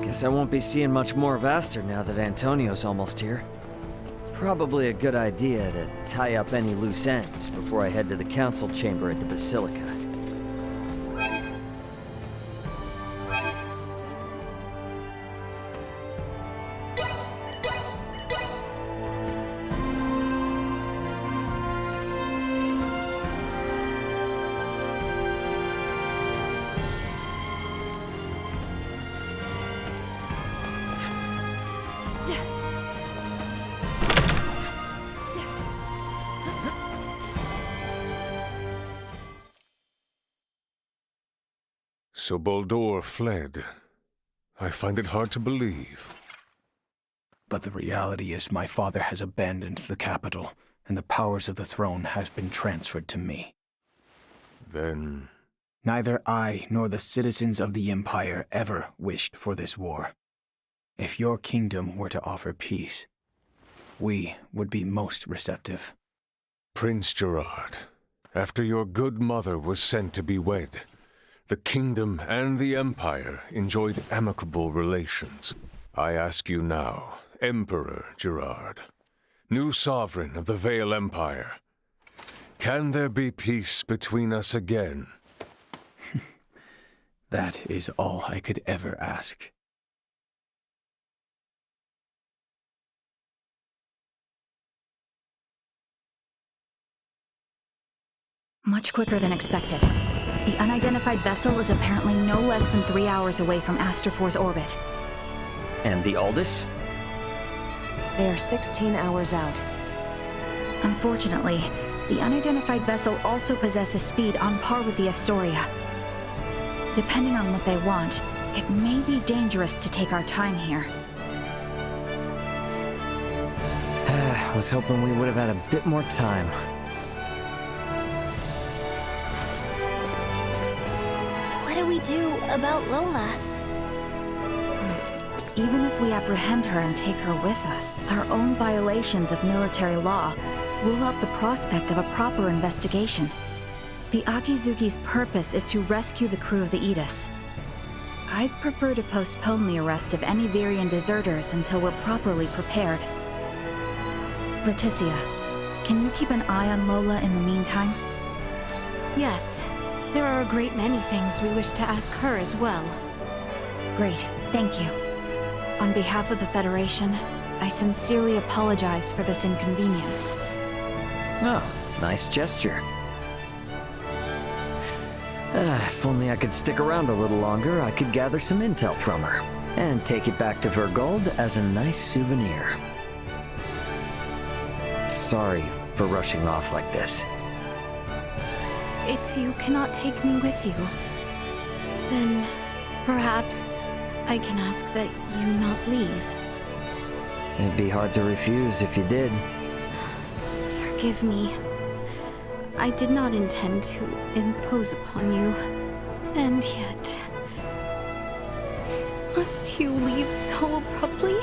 Guess I won't be seeing much more of Aster now that Antonio's almost here. Probably a good idea to tie up any loose ends before I head to the council chamber at the Basilica. So Baldur fled. I find it hard to believe. But the reality is my father has abandoned the capital, and the powers of the throne has been transferred to me. Then... Neither I nor the citizens of the Empire ever wished for this war. If your kingdom were to offer peace, we would be most receptive. Prince Gerard, after your good mother was sent to be wed, the kingdom and the Empire enjoyed amicable relations. I ask you now, Emperor Gerard, new sovereign of the Vale Empire, can there be peace between us again? That is all I could ever ask. Much quicker than expected. The unidentified vessel is apparently no less than 3 hours away from Aster 4's orbit. And the Aldous? They are 16 hours out. Unfortunately, the unidentified vessel also possesses speed on par with the Astoria. Depending on what they want, it may be dangerous to take our time here. I was hoping we would have had a bit more time. What do we do about Lola? Even if we apprehend her and take her with us, our own violations of military law rule out the prospect of a proper investigation. The Akizuki's purpose is to rescue the crew of the Aegis. I'd prefer to postpone the arrest of any Virian deserters until we're properly prepared. Leticia, can you keep an eye on Lola in the meantime? Yes. There are a great many things we wish to ask her as well. Great, thank you. On behalf of the Federation, I sincerely apologize for this inconvenience. Oh, nice gesture. If only I could stick around a little longer, I could gather some intel from her, and take it back to Vergold as a nice souvenir. Sorry for rushing off like this. If you cannot take me with you, then perhaps I can ask that you not leave. It'd be hard to refuse if you did. Forgive me. I did not intend to impose upon you, and yet... Must you leave so abruptly?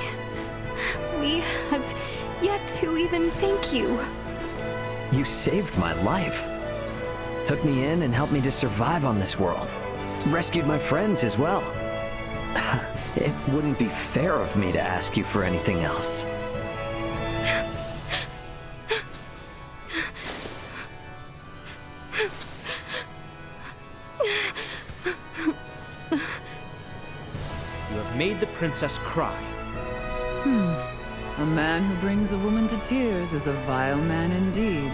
We have yet to even thank you. You saved my life. Took me in and helped me to survive on this world. Rescued my friends as well. It wouldn't be fair of me to ask you for anything else. You have made the princess cry. A man who brings a woman to tears is a vile man indeed.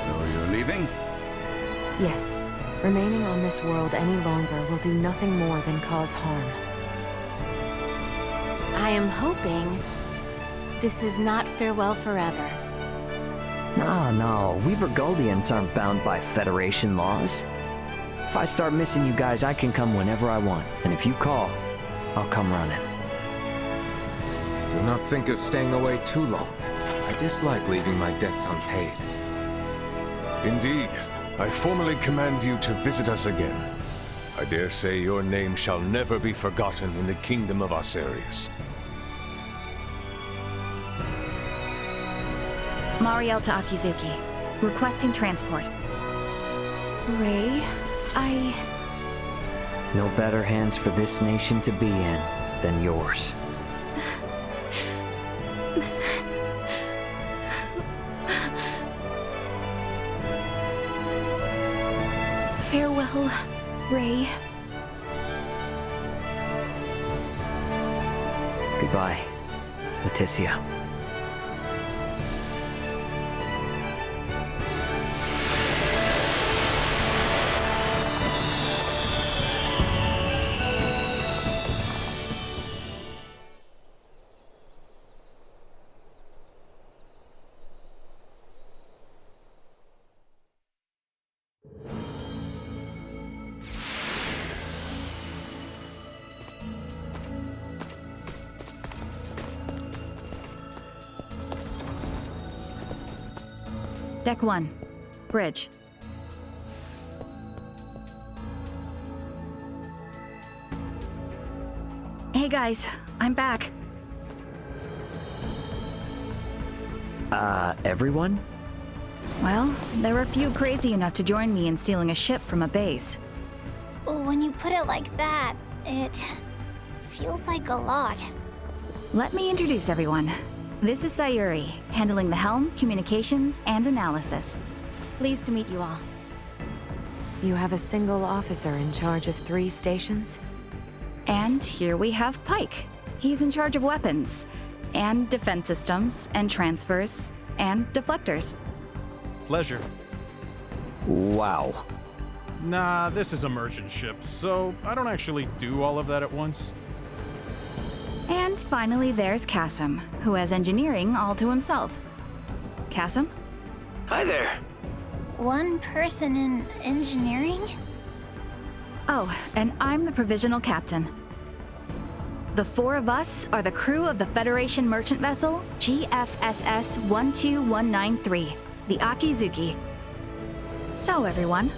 So you're leaving? Yes. Remaining on this world any longer will do nothing more than cause harm. I am hoping this is not farewell forever. No, we Vergoldians aren't bound by Federation laws. If I start missing you guys, I can come whenever I want. And if you call, I'll come running. Do not think of staying away too long. I dislike leaving my debts unpaid. Indeed, I formally command you to visit us again. I dare say your name shall never be forgotten in the kingdom of Osirius. Mariel to Akizuki. Requesting transport. Ray, No better hands for this nation to be in than yours. Farewell, Ray. Goodbye, Leticia. Deck 1. Bridge. Hey guys, I'm back. Everyone? Well, there were a few crazy enough to join me in stealing a ship from a base. When you put it like that, it feels like a lot. Let me introduce everyone. This is Sayuri, handling the helm, communications, and analysis. Pleased to meet you all. You have a single officer in charge of 3 stations? And here we have Pike. He's in charge of weapons, and defense systems, and transfers, and deflectors. Pleasure. Wow. Nah, this is a merchant ship, so I don't actually do all of that at once. And finally, there's Kasim, who has engineering all to himself. Kasim? Hi there. One person in engineering? Oh, and I'm the provisional captain. The 4 of us are the crew of the Federation merchant vessel GFSS 12193, the Akizuki. So everyone,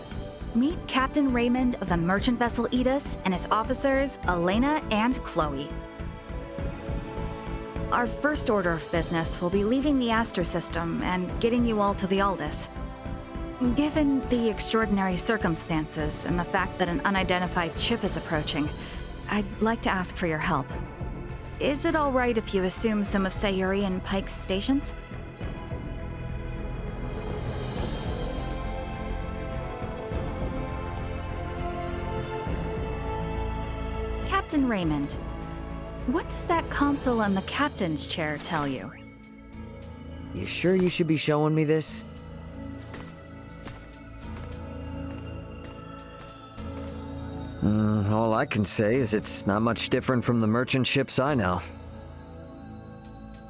meet Captain Raymond of the merchant vessel Edis and his officers Elena and Chloe. Our first order of business will be leaving the Aster system and getting you all to the Aldous. Given the extraordinary circumstances and the fact that an unidentified ship is approaching, I'd like to ask for your help. Is it all right if you assume some of Sayuri and Pike's stations? Captain Raymond, what does that console on the captain's chair tell you? You sure you should be showing me this? All I can say is it's not much different from the merchant ships I know.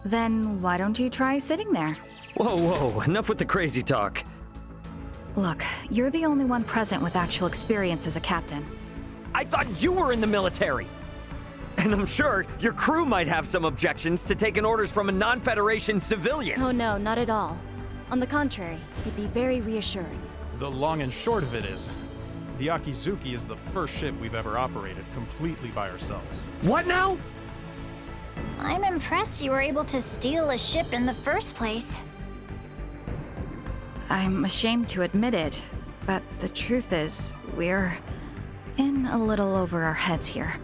Then why don't you try sitting there? Whoa, enough with the crazy talk. Look, you're the only one present with actual experience as a captain. I thought you were in the military! And I'm sure your crew might have some objections to taking orders from a non-Federation civilian. Oh no, not at all. On the contrary, it'd be very reassuring. The long and short of it is, the Akizuki is the first ship we've ever operated completely by ourselves. What now? I'm impressed you were able to steal a ship in the first place. I'm ashamed to admit it, but the truth is, we're in a little over our heads here.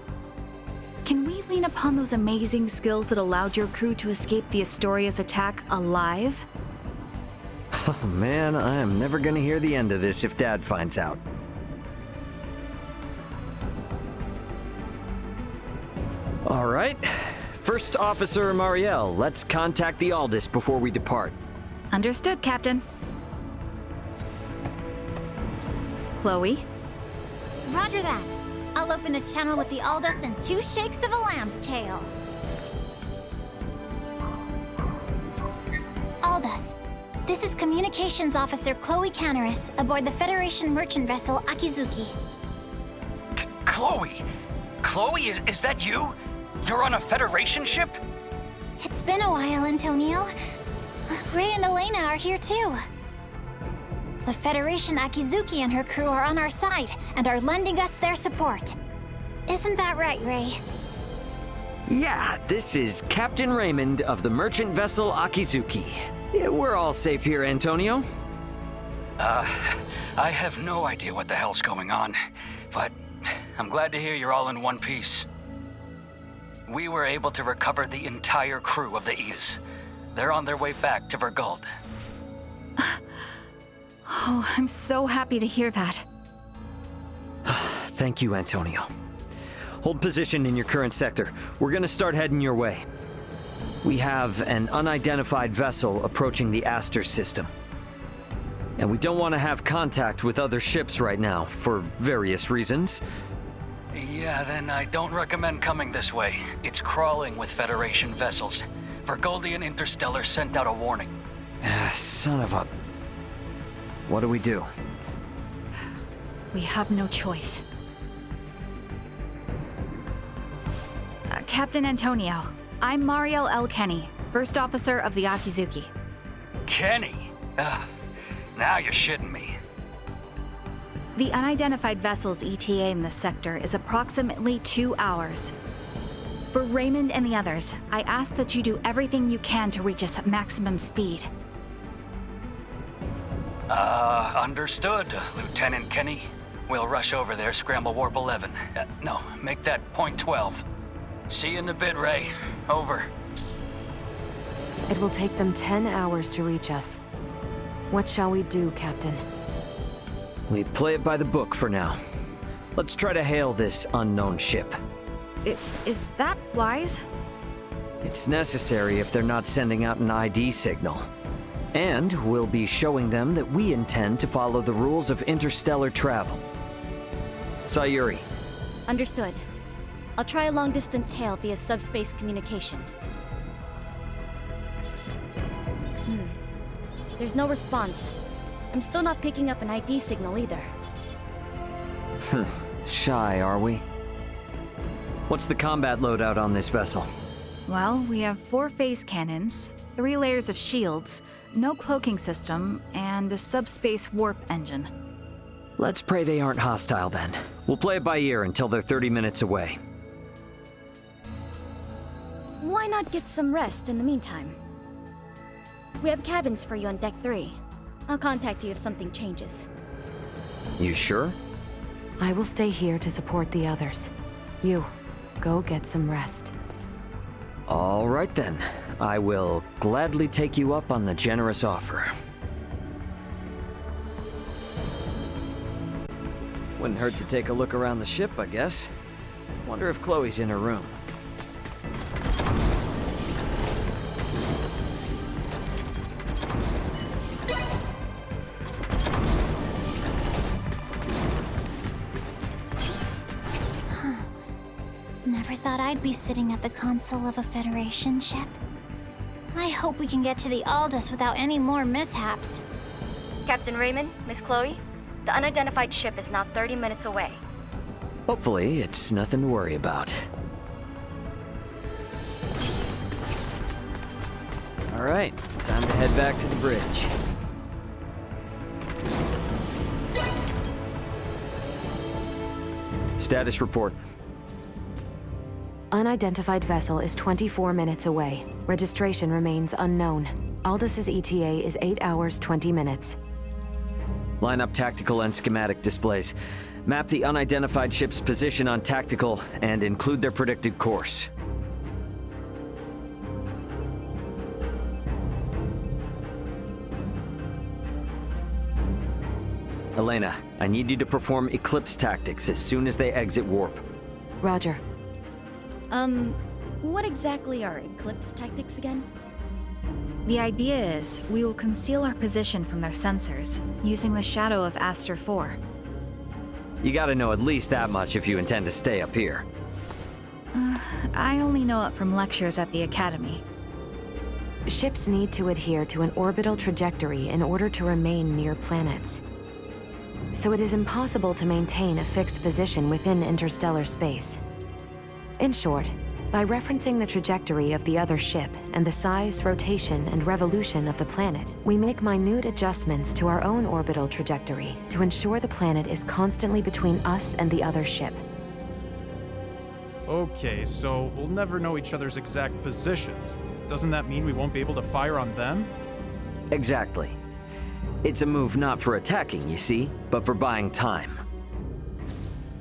Can we lean upon those amazing skills that allowed your crew to escape the Astoria's attack alive? Oh man, I am never gonna hear the end of this if Dad finds out. All right. First Officer Marielle, let's contact the Aldous before we depart. Understood, Captain. Chloe? Roger that. I'll open a channel with the Aldous in 2 shakes of a lamb's tail. Aldous, this is Communications Officer Chloe Canaris aboard the Federation merchant vessel Akizuki. Chloe? Chloe, is that you? You're on a Federation ship? It's been a while, Antonio. Ray and Elena are here too. The Federation Akizuki and her crew are on our side and are lending us their support. Isn't that right, Ray? Yeah, this is Captain Raymond of the merchant vessel Akizuki. Yeah, we're all safe here, Antonio. I have no idea what the hell's going on, but I'm glad to hear you're all in one piece. We were able to recover the entire crew of the Aegis. They're on their way back to Vergald. Oh, I'm so happy to hear that. Thank you, Antonio. Hold position in your current sector. We're gonna start heading your way. We have an unidentified vessel approaching the Aster system. And we don't want to have contact with other ships right now, for various reasons. Yeah, then I don't recommend coming this way. It's crawling with Federation vessels. Vergoldian Interstellar sent out a warning. Son of a... What do we do? We have no choice. Captain Antonio, I'm Mariel L. Kenny, First Officer of the Akizuki. Kenny? Now you're shitting me. The unidentified vessel's ETA in this sector is approximately 2 hours. For Raymond and the others, I ask that you do everything you can to reach us at maximum speed. Understood, Lieutenant Kenny. We'll rush over there, scramble warp 11. No, make that point 12. See you in a bit, Ray. Over. It will take them 10 hours to reach us. What shall we do, Captain? We play it by the book for now. Let's try to hail this unknown ship. Is that wise? It's necessary if they're not sending out an ID signal. And we'll be showing them that we intend to follow the rules of interstellar travel. Sayuri. Understood. I'll try a long-distance hail via subspace communication. There's no response. I'm still not picking up an ID signal either. Shy, are we? What's the combat loadout on this vessel? Well, we have 4 phase cannons, 3 layers of shields, no cloaking system, and a subspace warp engine. Let's pray they aren't hostile then. We'll play it by ear until they're 30 minutes away. Why not get some rest in the meantime? We have cabins for you on Deck 3. I'll contact you if something changes. You sure? I will stay here to support the others. You, go get some rest. All right then. I will gladly take you up on the generous offer. Wouldn't hurt to take a look around the ship, I guess. Wonder if Chloe's in her room. Never thought I'd be sitting at the console of a Federation ship. I hope we can get to the Aldous without any more mishaps. Captain Raymond, Miss Chloe, the unidentified ship is now 30 minutes away. Hopefully, it's nothing to worry about. All right, time to head back to the bridge. Status report. Unidentified vessel is 24 minutes away. Registration remains unknown. Aldous' ETA is 8 hours, 20 minutes. Line up tactical and schematic displays. Map the unidentified ship's position on tactical and include their predicted course. Elena, I need you to perform eclipse tactics as soon as they exit warp. Roger. What exactly are eclipse tactics again? The idea is we will conceal our position from their sensors, using the shadow of Aster 4. You gotta know at least that much if you intend to stay up here. I only know it from lectures at the Academy. Ships need to adhere to an orbital trajectory in order to remain near planets. So it is impossible to maintain a fixed position within interstellar space. In short, by referencing the trajectory of the other ship and the size, rotation, and revolution of the planet, we make minute adjustments to our own orbital trajectory to ensure the planet is constantly between us and the other ship. Okay, so we'll never know each other's exact positions. Doesn't that mean we won't be able to fire on them? Exactly. It's a move not for attacking, you see, but for buying time.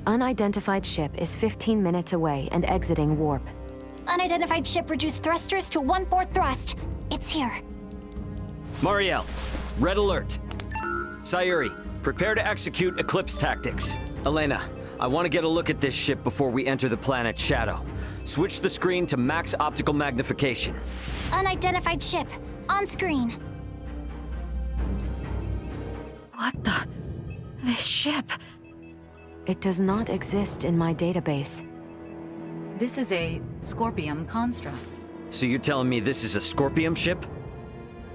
unidentified ship is 15 minutes away and exiting warp. Unidentified ship reduced thrusters to 1/4 thrust. It's here. Mariel, red alert. Sayuri, prepare to execute Eclipse tactics. Elena, I want to get a look at this ship before we enter the planet Shadow. Switch the screen to max optical magnification. Unidentified ship. On screen. What the? This ship? It does not exist in my database. This is a Scorpium construct. So you're telling me this is a Scorpium ship?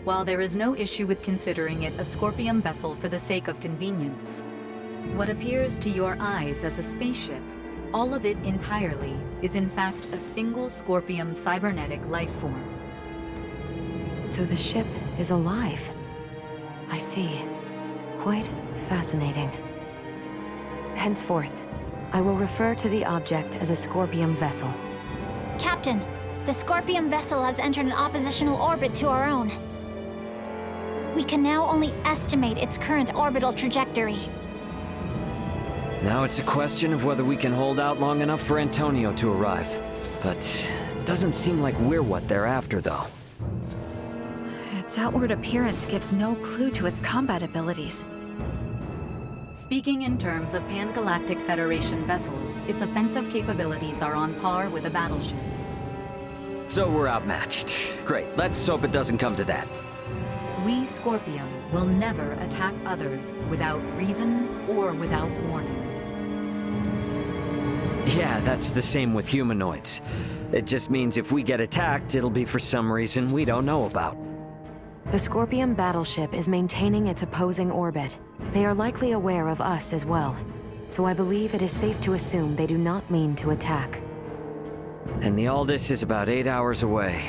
While there is no issue with considering it a Scorpium vessel for the sake of convenience, what appears to your eyes as a spaceship, all of it entirely, is in fact a single Scorpium cybernetic life form. So the ship is alive. I see. Quite fascinating. Henceforth, I will refer to the object as a Scorpium vessel. Captain, the Scorpium vessel has entered an oppositional orbit to our own. We can now only estimate its current orbital trajectory. Now it's a question of whether we can hold out long enough for Antonio to arrive. But it doesn't seem like we're what they're after, though. Its outward appearance gives no clue to its combat abilities. Speaking in terms of Pan-Galactic Federation vessels, its offensive capabilities are on par with a battleship. So we're outmatched. Great, let's hope it doesn't come to that. We, Scorpium, will never attack others without reason or without warning. Yeah, that's the same with humanoids. It just means if we get attacked, it'll be for some reason we don't know about. The Scorpium battleship is maintaining its opposing orbit. They are likely aware of us as well, so I believe it is safe to assume they do not mean to attack. And the Aldous is about 8 hours away.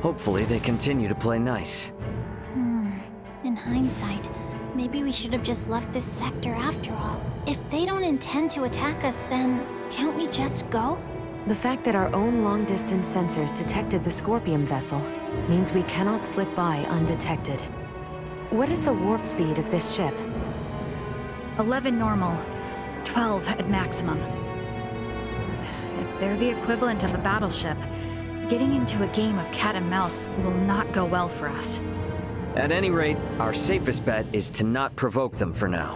Hopefully they continue to play nice. In hindsight, maybe we should have just left this sector after all. If they don't intend to attack us, then can't we just go? The fact that our own long-distance sensors detected the Scorpium vessel means we cannot slip by undetected. What is the warp speed of this ship? 11 normal, 12 at maximum. If they're the equivalent of a battleship, getting into a game of cat and mouse will not go well for us. At any rate, our safest bet is to not provoke them for now.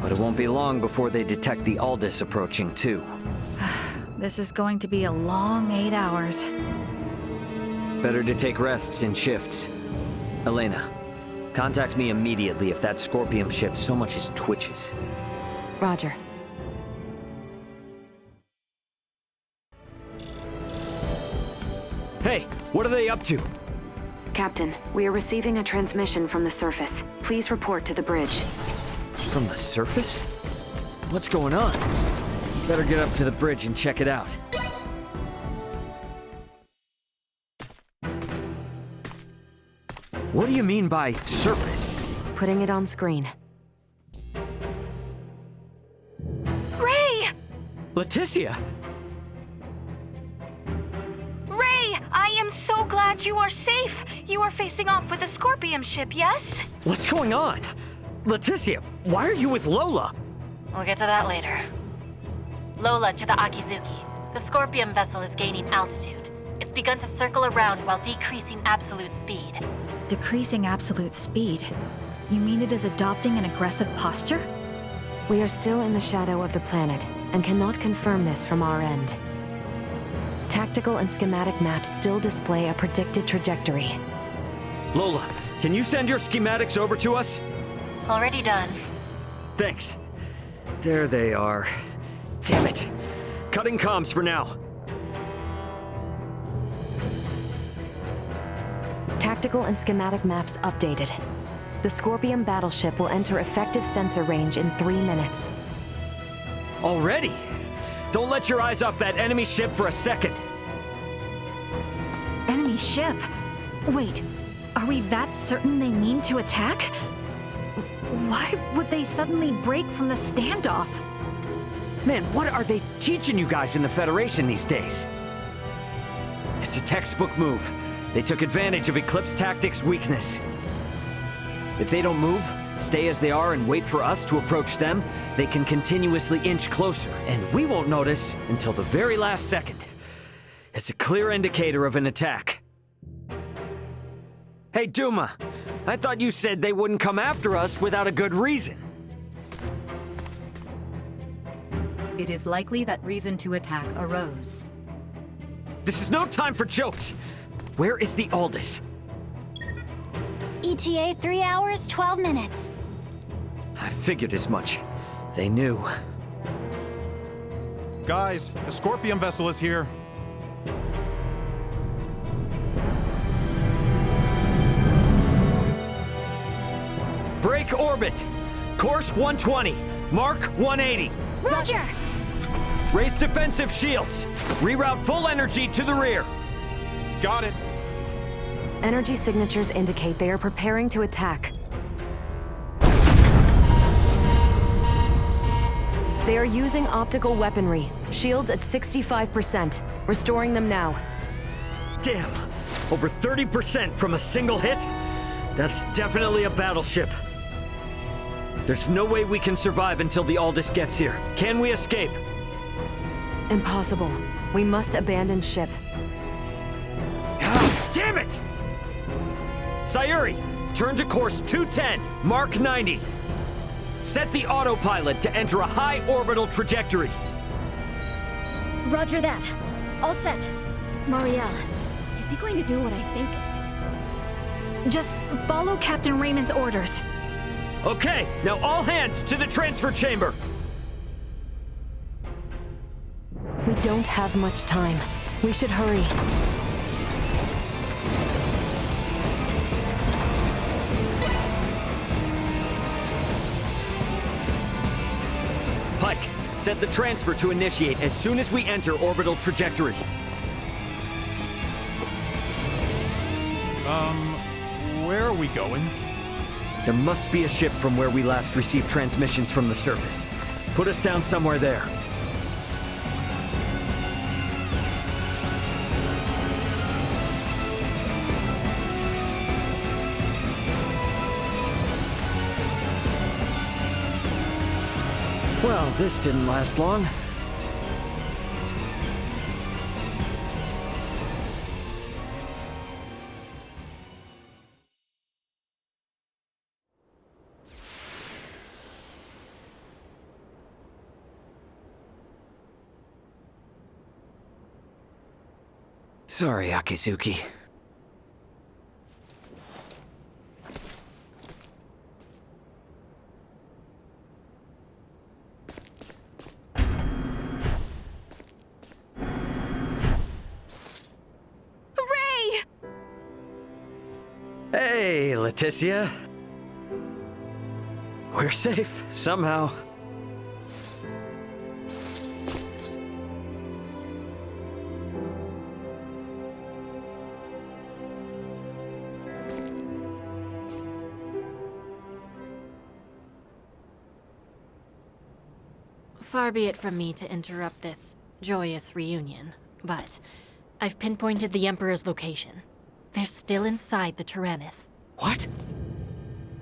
But it won't be long before they detect the Aldous approaching, too. This is going to be a long 8 hours. Better to take rests in shifts. Elena, contact me immediately if that Scorpium ship so much as twitches. Roger. Hey, what are they up to? Captain, we are receiving a transmission from the surface. Please report to the bridge. From the surface? What's going on? Better get up to the bridge and check it out. What do you mean by surface? Putting it on screen. Ray! Leticia! Ray, I am so glad you are safe. You are facing off with a Scorpium ship, yes? What's going on? Leticia, why are you with Lola? We'll get to that later. Lola to the Akizuki. The Scorpium vessel is gaining altitude. It's begun to circle around while decreasing absolute speed. Decreasing absolute speed? You mean it is adopting an aggressive posture? We are still in the shadow of the planet, and cannot confirm this from our end. Tactical and schematic maps still display a predicted trajectory. Lola, can you send your schematics over to us? Already done. Thanks. There they are. Damn it. Cutting comms for now. Tactical and schematic maps updated. The Scorpium battleship will enter effective sensor range in 3 minutes. Already? Don't let your eyes off that enemy ship for a second. Enemy ship? Wait, are we that certain they mean to attack? Why would they suddenly break from the standoff? Man, what are they teaching you guys in the Federation these days? It's a textbook move. They took advantage of Eclipse Tactics' weakness. If they don't move, stay as they are and wait for us to approach them, they can continuously inch closer, and we won't notice until the very last second. It's a clear indicator of an attack. Hey, Duma, I thought you said they wouldn't come after us without a good reason. It is likely that reason to attack arose. This is no time for jokes. Where is the Aldous? ETA 3 hours, 12 minutes. I figured as much. They knew. Guys, the Scorpion vessel is here. Break orbit. Course 120. Mark 180. Roger! Raise defensive shields. Reroute full energy to the rear. Got it. Energy signatures indicate they are preparing to attack. They are using optical weaponry. Shields at 65%. Restoring them now. Damn. Over 30% from a single hit? That's definitely a battleship. There's no way we can survive until the Aldous gets here. Can we escape? Impossible. We must abandon ship. Ah, damn it! Sayuri, turn to course 210, Mark 90. Set the autopilot to enter a high orbital trajectory. Roger that. All set. Marielle, is he going to do what I think? Just follow Captain Raymond's orders. Okay, now all hands to the transfer chamber. We don't have much time. We should hurry. Pike, set the transfer to initiate as soon as we enter orbital trajectory. Where are we going? There must be a ship from where we last received transmissions from the surface. Put us down somewhere there. Well, this didn't last long. Sorry, Akizuki. Hooray! Hey, Leticia. We're safe, somehow. Far be it from me to interrupt this joyous reunion, but I've pinpointed the Emperor's location. They're still inside the Tyrannus. What?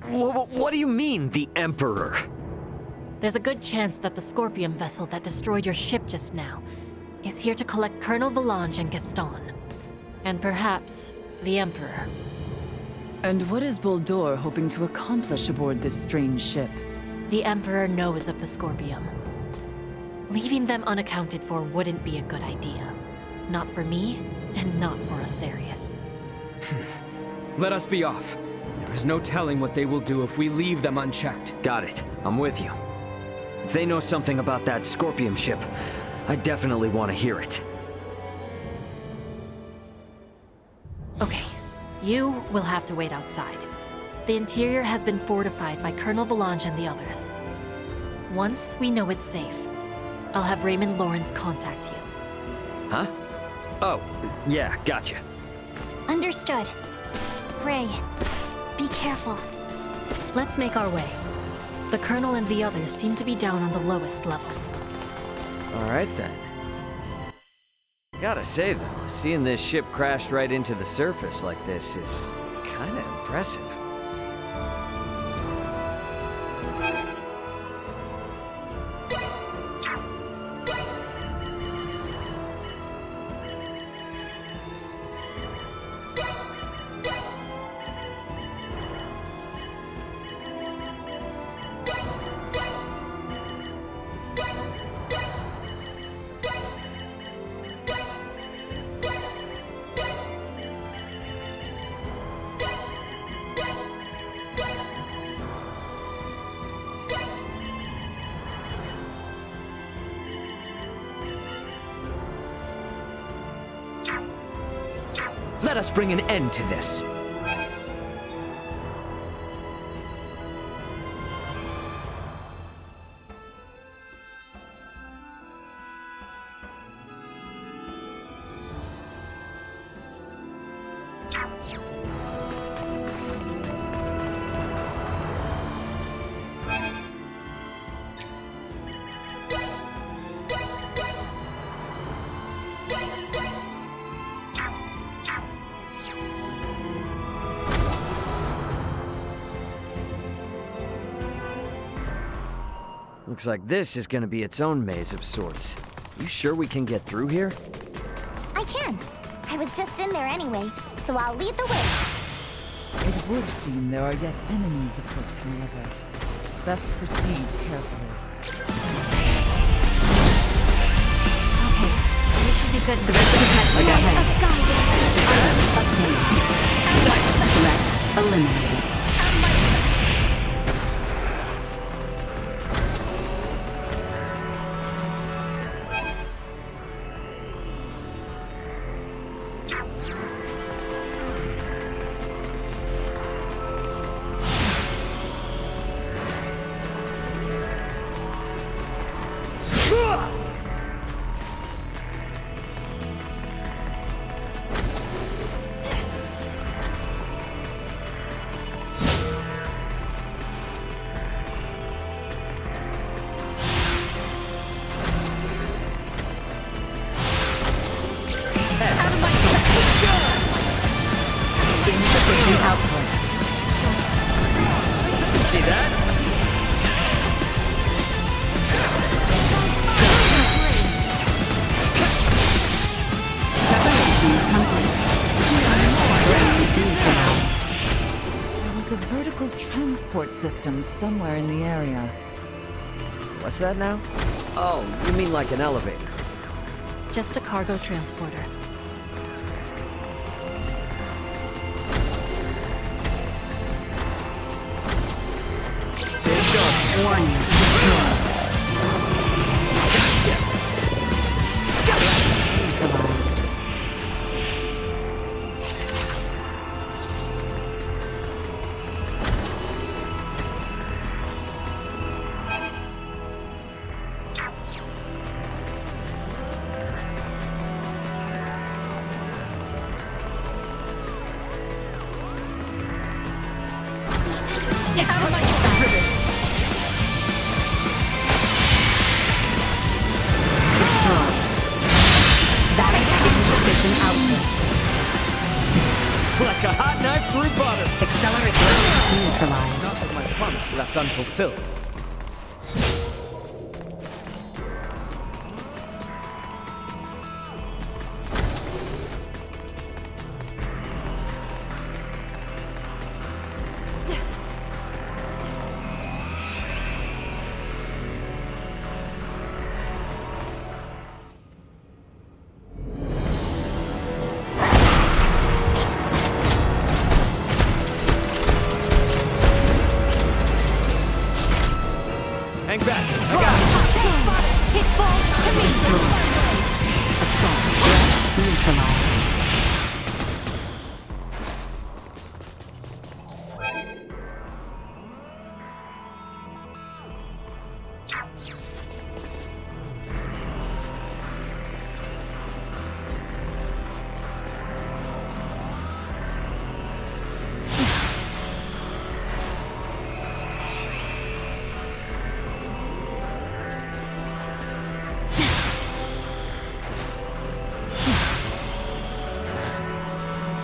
What do you mean, the Emperor? There's a good chance that the Scorpion vessel that destroyed your ship just now is here to collect Colonel Valange and Gaston. And perhaps the Emperor. And what is Boldor hoping to accomplish aboard this strange ship? The Emperor knows of the Scorpion. Leaving them unaccounted for wouldn't be a good idea. Not for me, and not for Asarius. Let us be off. There is no telling what they will do if we leave them unchecked. Got it. I'm with you. If they know something about that Scorpion ship, I definitely want to hear it. Okay, you will have to wait outside. The interior has been fortified by Colonel Valange and the others. Once we know it's safe, I'll have Raymond Lawrence contact you. Huh? Oh, yeah, gotcha. Understood. Ray, be careful. Let's make our way. The Colonel and the others seem to be down on the lowest level. All right, then. Gotta say, though, seeing this ship crash right into the surface like this is kinda impressive. Let us bring an end to this. Looks like this is gonna be its own maze of sorts. You sure we can get through here? I can. I was just in there anyway, so I'll lead the way. It would seem there are yet enemies afoot, however. Best proceed carefully. Okay, we should be good. The rest of the tech I got ahead. Threat eliminated. Insufficient output. See that? Preparations complete. Threat neutralized. There was a vertical transport system somewhere in the area. What's that now? Oh, you mean like an elevator? Just a cargo transporter. Stay sharp. Warning. Neutralized. Like a hot knife through butter. Acceleration neutralized. Not my promise left unfulfilled. Hang back. I got it. It falls to me. Destroyed. Assault. Neutralized.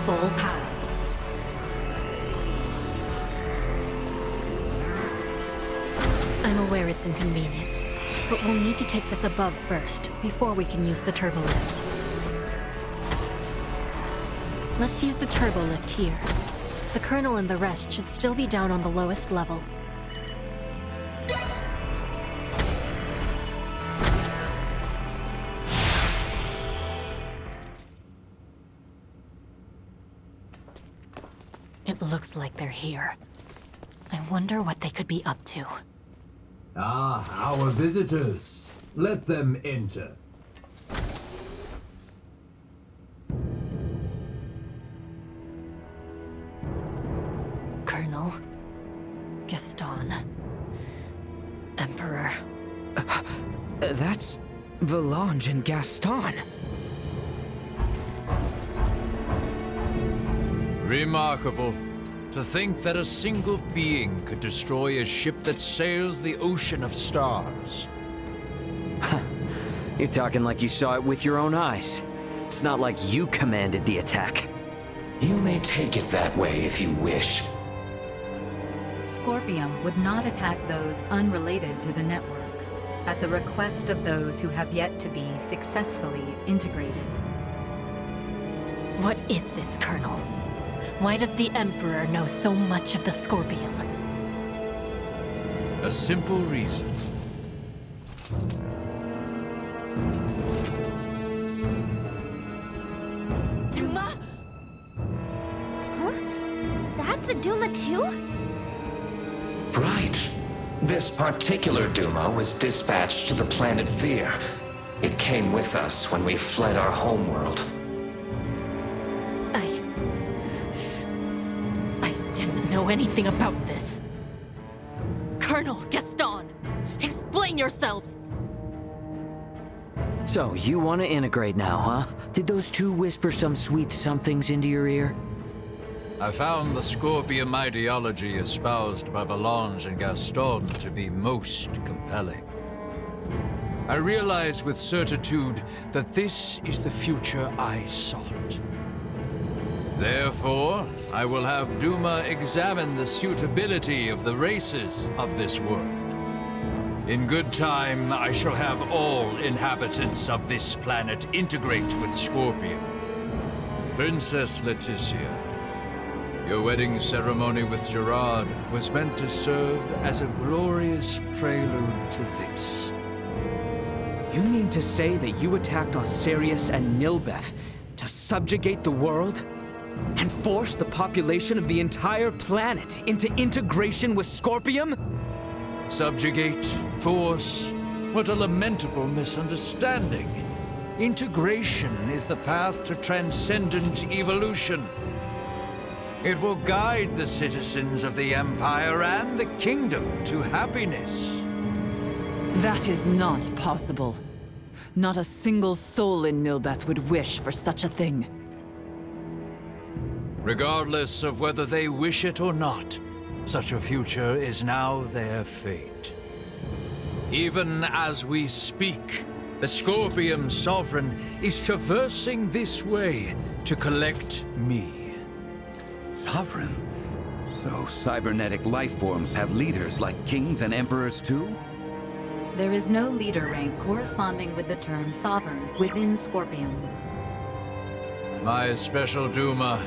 Full power. I'm aware it's inconvenient, but we'll need to take this above first, before we can use the turbo lift. Let's use the turbo lift here. The Colonel and the rest should still be down on the lowest level. It looks like they're here. I wonder what they could be up to. Ah, our visitors. Let them enter. Colonel. Gaston. Emperor. That's Valange and Gaston. Remarkable. To think that a single being could destroy a ship that sails the ocean of stars. You're talking like you saw it with your own eyes. It's not like you commanded the attack. You may take it that way if you wish. Scorpium would not attack those unrelated to the network, at the request of those who have yet to be successfully integrated. What is this, Colonel? Why does the Emperor know so much of the Scorpium? A simple reason. Duma? Huh? That's a Duma too? Right. This particular Duma was dispatched to the planet Vir. It came with us when we fled our homeworld. I didn't know anything about this. Colonel Gaston, explain yourselves! So, you want to integrate now, huh? Did those two whisper some sweet somethings into your ear? I found the Scorpium ideology espoused by Valange and Gaston to be most compelling. I realize with certitude that this is the future I sought. Therefore, I will have Duma examine the suitability of the races of this world. In good time, I shall have all inhabitants of this planet integrate with Scorpion. Princess Leticia, your wedding ceremony with Gerard was meant to serve as a glorious prelude to this. You mean to say that you attacked Osirius and Nilbeth to subjugate the world? And force the population of the entire planet into integration with Scorpium? Subjugate, force, what a lamentable misunderstanding. Integration is the path to transcendent evolution. It will guide the citizens of the Empire and the Kingdom to happiness. That is not possible. Not a single soul in Nilbeth would wish for such a thing. Regardless of whether they wish it or not, such a future is now their fate. Even as we speak, the Scorpium Sovereign is traversing this way to collect me. Sovereign? So cybernetic life forms have leaders like kings and emperors too? There is no leader rank corresponding with the term Sovereign within Scorpion. My special Duma,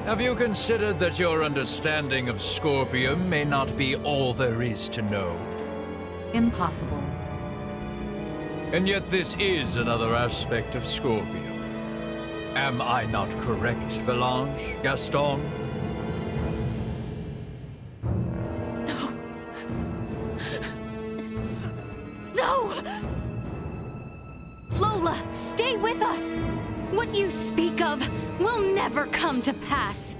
have you considered that your understanding of Scorpium may not be all there is to know? Impossible. And yet this is another aspect of Scorpium. Am I not correct, Valange, Gaston? No! Lola, stay with us! What you speak of will never come to pass.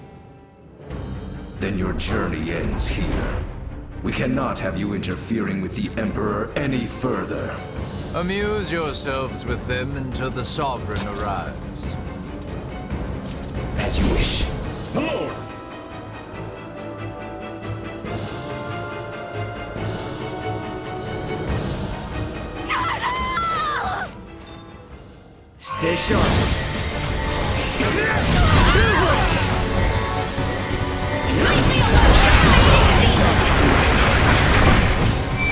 Then your journey ends here. We cannot have you interfering with the Emperor any further. Amuse yourselves with them until the Sovereign arrives. As you wish. Lord! Stay sharp.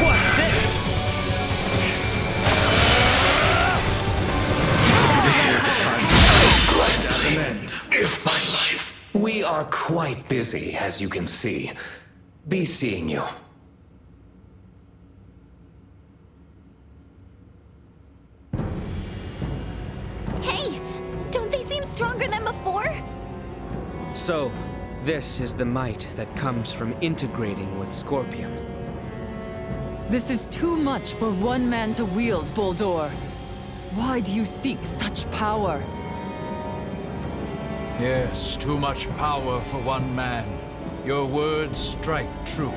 Watch this! If my life. We are quite busy, as you can see. Be seeing you. Hey! Don't they seem stronger than before? So, this is the might that comes from integrating with Scorpium. This is too much for one man to wield, Boldor. Why do you seek such power? Yes, too much power for one man. Your words strike true,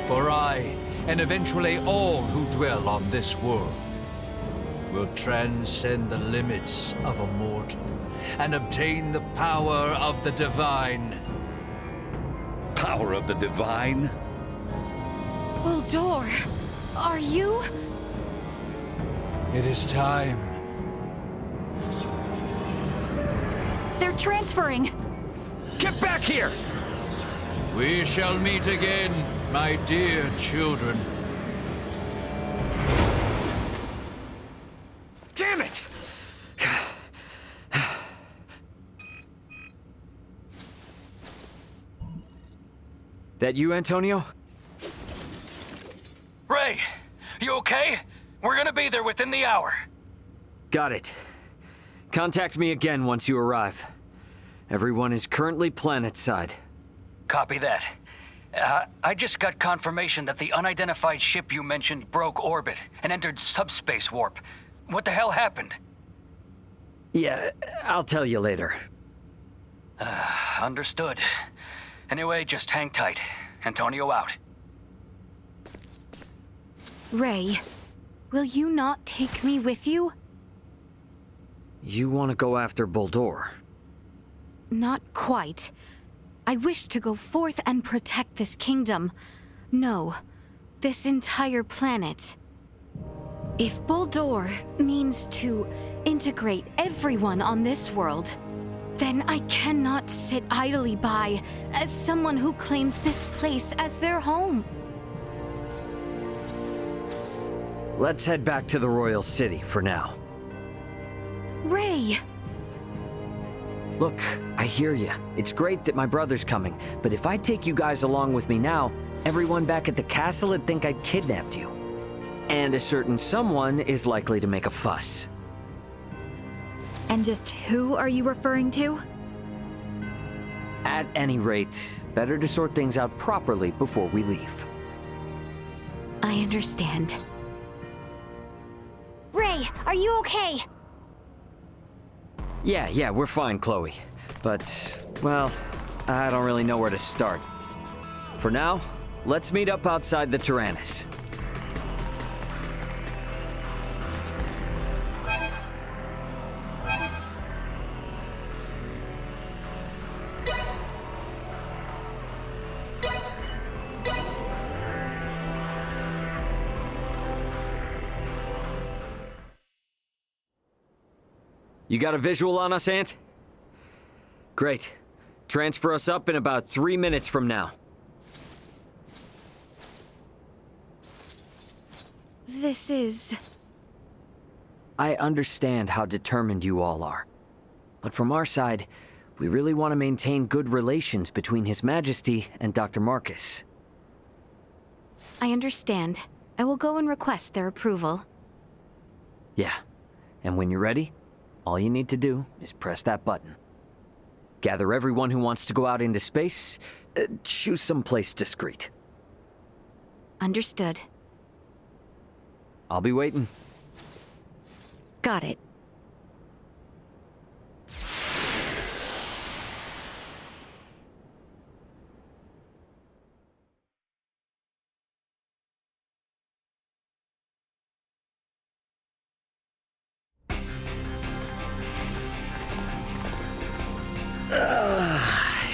for I, and eventually all who dwell on this world, will transcend the limits of a mortal and obtain the power of the divine. Power of the divine? Bulldor, are you? It is time. They're transferring! Get back here! We shall meet again, my dear children. Damn it! That you, Antonio? Ray, you okay? We're gonna be there within the hour. Got it. Contact me again once you arrive. Everyone is currently planetside. Copy that. I just got confirmation that the unidentified ship you mentioned broke orbit and entered subspace warp. What the hell happened? Yeah, I'll tell you later. Understood. Anyway, just hang tight. Antonio out. Ray, will you not take me with you? You want to go after Bulldor? Not quite. I wish to go forth and protect this kingdom. No, this entire planet. If Bulldor means to integrate everyone on this world, then I cannot sit idly by as someone who claims this place as their home. Let's head back to the Royal City for now. Ray! Look, I hear you. It's great that my brother's coming, but if I take you guys along with me now, everyone back at the castle would think I'd kidnapped you. And a certain someone is likely to make a fuss. And just who are you referring to? At any rate, better to sort things out properly before we leave. I understand. Ray, are you okay? Yeah, we're fine, Chloe. But, well, I don't really know where to start. For now, let's meet up outside the Tyrannus. You got a visual on us, Ant? Great. Transfer us up in about 3 minutes from now. This is... I understand how determined you all are. But from our side, we really want to maintain good relations between His Majesty and Dr. Marcus. I understand. I will go and request their approval. Yeah. And when you're ready, all you need to do is press that button. Gather everyone who wants to go out into space. Choose some place discreet. Understood. I'll be waiting. Got it.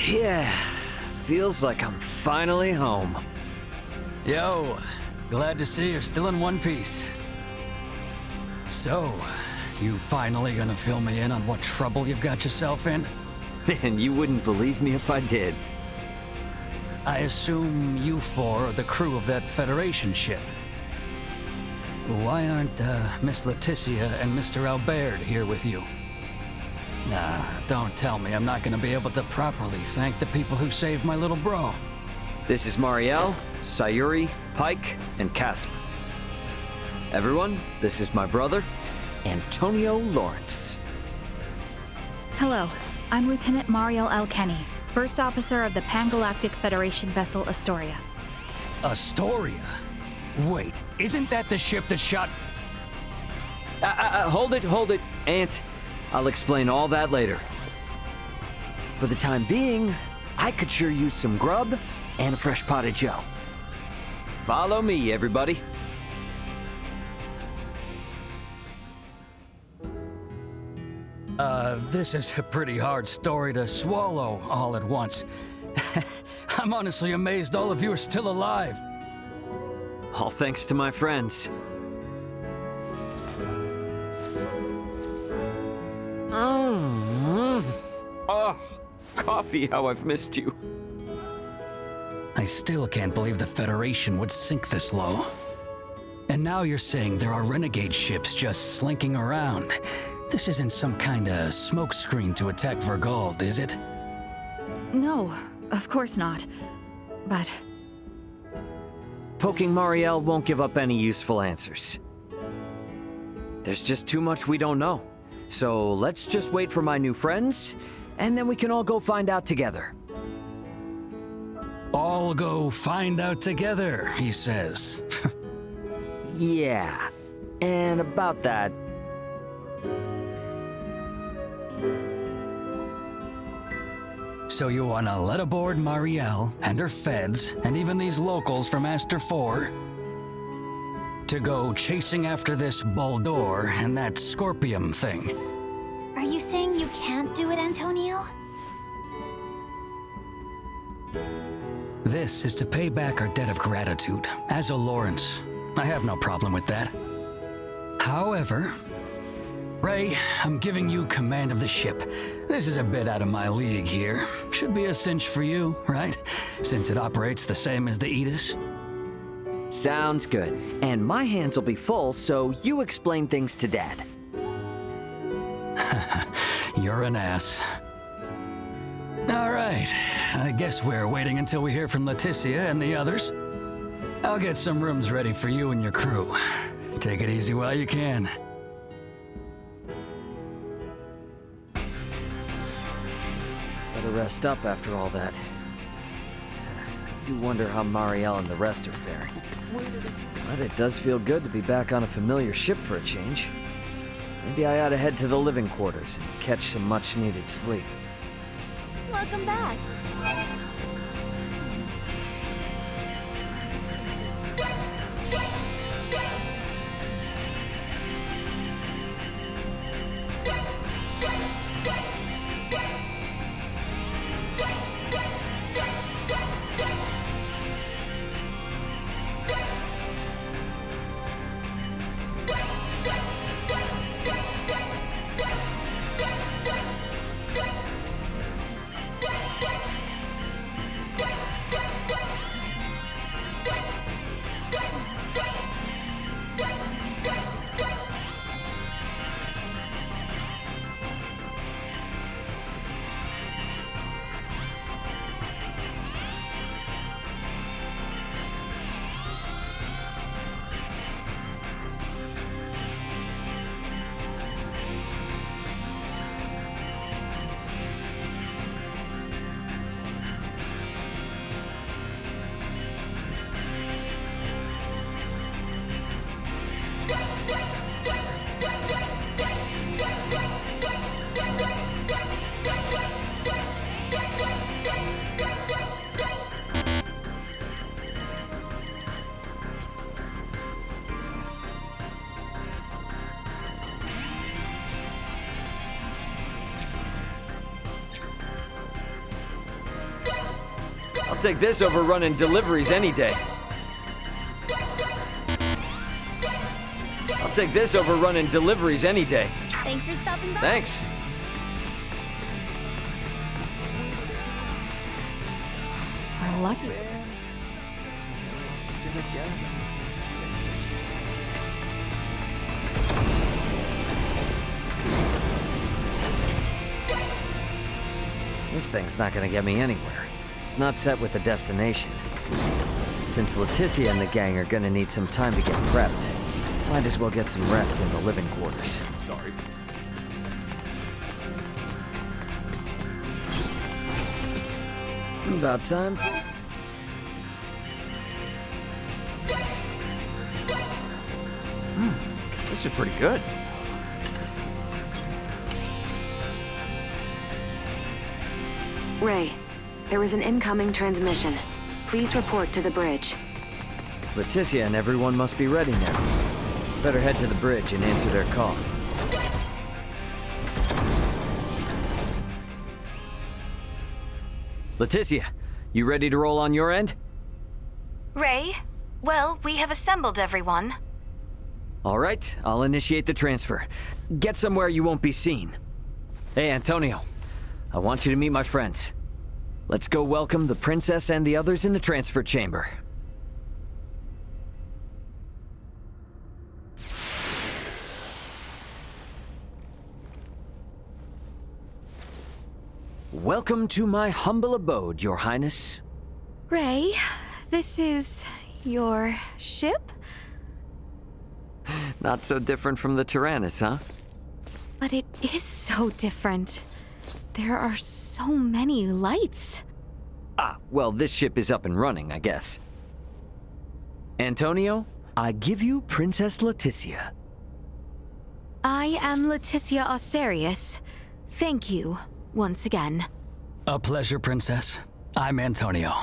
Yeah, feels like I'm finally home. Yo, glad to see you're still in one piece. So, you finally gonna fill me in on what trouble you've got yourself in? And you wouldn't believe me if I did. I assume you four are the crew of that Federation ship. Why aren't Miss Leticia and Mr. Albert here with you? Nah, don't tell me I'm not gonna be able to properly thank the people who saved my little bro. This is Marielle, Sayuri, Pike, and Cassie. Everyone, this is my brother, Antonio Lawrence. Hello, I'm Lieutenant Mariel Alkenny, First Officer of the Pan-Galactic Federation vessel Astoria. Astoria? Wait, isn't that the ship that shot... Hold it, Ant. I'll explain all that later. For the time being, I could sure use some grub and a fresh pot of joe. Follow me, everybody. This is a pretty hard story to swallow all at once. I'm honestly amazed all of you are still alive. All thanks to my friends. Oh, coffee, how I've missed you. I still can't believe the Federation would sink this low. And now you're saying there are renegade ships just slinking around. This isn't some kind of smokescreen to attack Vergald, is it? No, of course not. But... Poking Marielle won't give up any useful answers. There's just too much we don't know. So let's just wait for my new friends, and then we can all go find out together. All go find out together, he says. Yeah, and about that... So you wanna let aboard Marielle and her feds, and even these locals from Aster 4, to go chasing after this Boldor and that Scorpium thing? Are you saying you can't do it, Antonio? This is to pay back our debt of gratitude, as a Lawrence. I have no problem with that. However, Ray, I'm giving you command of the ship. This is a bit out of my league here. Should be a cinch for you, right? Since it operates the same as the Aegis. Sounds good. And my hands will be full, so you explain things to Dad. You're an ass. All right, I guess we're waiting until we hear from Leticia and the others. I'll get some rooms ready for you and your crew. Take it easy while you can. Better rest up after all that. I do wonder how Marielle and the rest are faring. But it does feel good to be back on a familiar ship for a change. Maybe I ought to head to the living quarters and catch some much-needed sleep. Welcome back. I'll take this over running deliveries any day. I'll take this over running deliveries any day. Thanks for stopping by. Thanks. We're lucky. This thing's not gonna get me anywhere. It's not set with a destination. Since Leticia and the gang are gonna need some time to get prepped, might as well get some rest in the living quarters. Sorry. About time. This is pretty good. Ray, There is an incoming transmission. Please report to the bridge. Leticia and everyone must be ready now. Better head to the bridge and answer their call. Leticia, you ready to roll on your end? Ray? Well, we have assembled everyone. All right, I'll initiate the transfer. Get somewhere you won't be seen. Hey, Antonio. I want you to meet my friends. Let's go welcome the princess and the others in the transfer chamber. Welcome to my humble abode, Your Highness. Ray, this is your ship? Not so different from the Tyrannus, huh? But it is so different. There are so many lights. Ah, well, this ship is up and running, I guess. Antonio, I give you Princess Leticia. I am Leticia Asterius. Thank you, once again. A pleasure, Princess. I'm Antonio.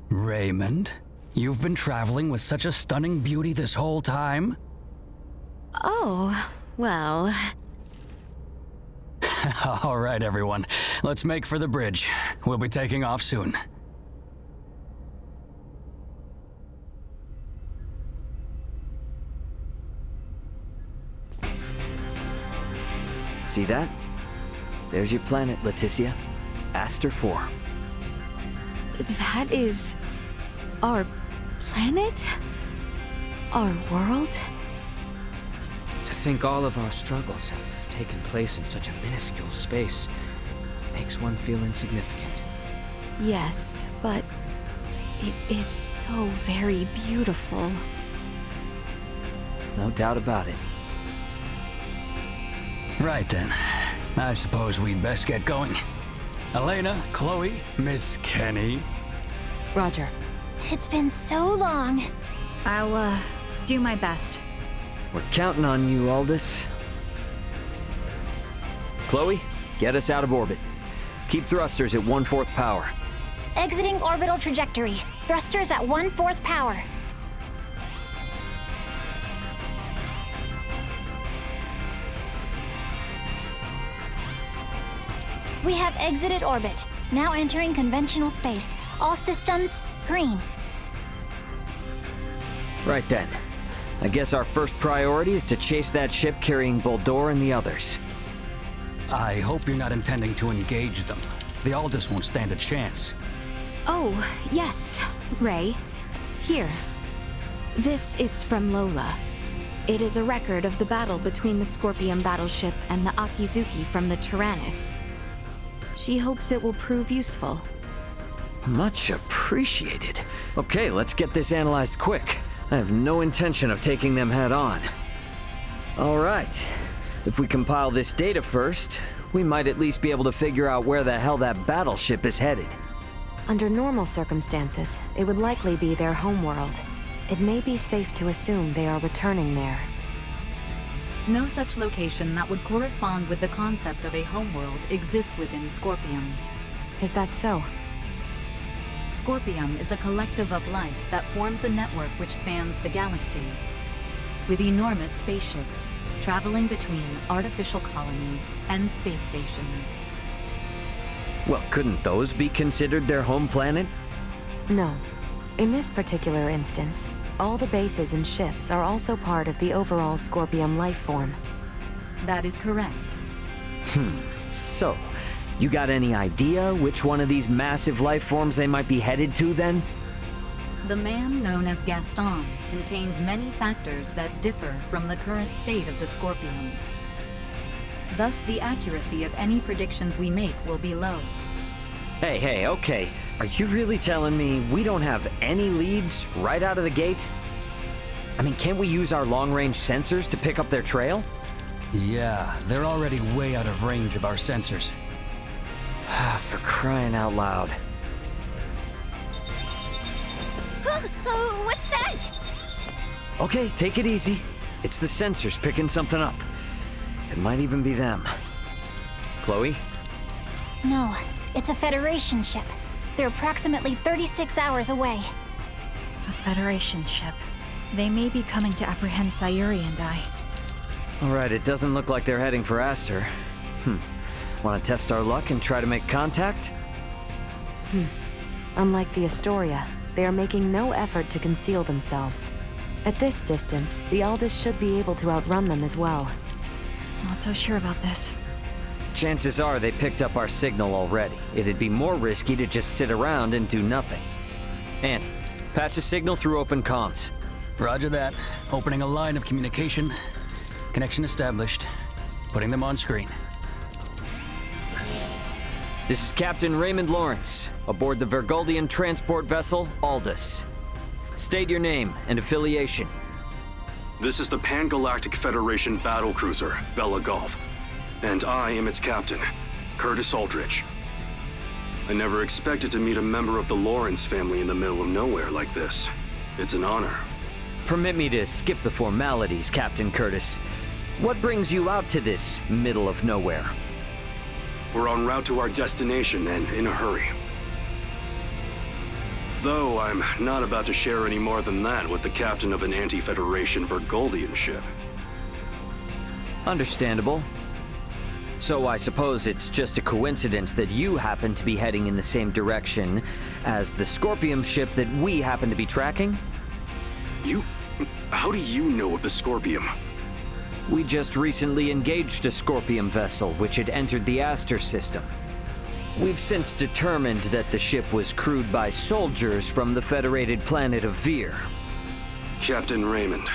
Raymond, you've been traveling with such a stunning beauty this whole time? Oh, well... All right, everyone. Let's make for the bridge. We'll be taking off soon. See that? There's your planet, Leticia. Aster 4. That is... our planet? Our world? To think all of our struggles have taken place in such a minuscule space makes one feel insignificant. Yes, but it is so very beautiful. No doubt about it. Right then. I suppose we'd best get going. Elena, Chloe, Miss Kenny. Roger. It's been so long. I'll, do my best. We're counting on you, Aldous. Chloe, get us out of orbit. Keep thrusters at 1/4 power. Exiting orbital trajectory. Thrusters at 1/4 power. We have exited orbit. Now entering conventional space. All systems green. Right then. I guess our first priority is to chase that ship carrying Boldor and the others. I hope you're not intending to engage them. The Aldous won't stand a chance. Oh, yes, Ray. Here. This is from Lola. It is a record of the battle between the Scorpion battleship and the Akizuki from the Tyrannus. She hopes it will prove useful. Much appreciated. Okay, let's get this analyzed quick. I have no intention of taking them head on. All right. If we compile this data first, we might at least be able to figure out where the hell that battleship is headed. Under normal circumstances, it would likely be their homeworld. It may be safe to assume they are returning there. No such location that would correspond with the concept of a homeworld exists within Scorpium. Is that so? Scorpium is a collective of life that forms a network which spans the galaxy, with enormous spaceships traveling between artificial colonies and space stations. Well, couldn't those be considered their home planet? No. In this particular instance, all the bases and ships are also part of the overall Scorpium life form. That is correct. So, you got any idea which one of these massive life forms they might be headed to then? The man known as Gaston contained many factors that differ from the current state of the Scorpion. Thus, the accuracy of any predictions we make will be low. Hey, okay. Are you really telling me we don't have any leads right out of the gate? I mean, can't we use our long-range sensors to pick up their trail? Yeah, they're already way out of range of our sensors. For crying out loud. What's that? Okay, take it easy. It's the sensors picking something up. It might even be them. Chloe? No, It's a Federation ship. They're approximately 36 hours away. A Federation ship. They may be coming to apprehend Sayuri and I. Alright, it doesn't look like they're heading for Aster. Want to test our luck and try to make contact? Unlike the Astoria, they are making no effort to conceal themselves. At this distance, the Aldous should be able to outrun them as well. Not so sure about this. Chances are they picked up our signal already. It'd be more risky to just sit around and do nothing. Ant, patch a signal through open comms. Roger that. Opening a line of communication. Connection established. Putting them on screen. This is Captain Raymond Lawrence, aboard the Vergoldian transport vessel, Aldous. State your name and affiliation. This is the Pan-Galactic Federation battlecruiser, Bella Gulf. And I am its captain, Curtis Aldrich. I never expected to meet a member of the Lawrence family in the middle of nowhere like this. It's an honor. Permit me to skip the formalities, Captain Curtis. What brings you out to this middle of nowhere? We're en route to our destination and in a hurry. Though I'm not about to share any more than that with the captain of an anti-Federation Vergoldian ship. Understandable. So I suppose it's just a coincidence that you happen to be heading in the same direction as the Scorpium ship that we happen to be tracking? How do you know of the Scorpium? We just recently engaged a Scorpium vessel which had entered the Aster system. We've since determined that the ship was crewed by soldiers from the federated planet of Vir. Captain Raymond,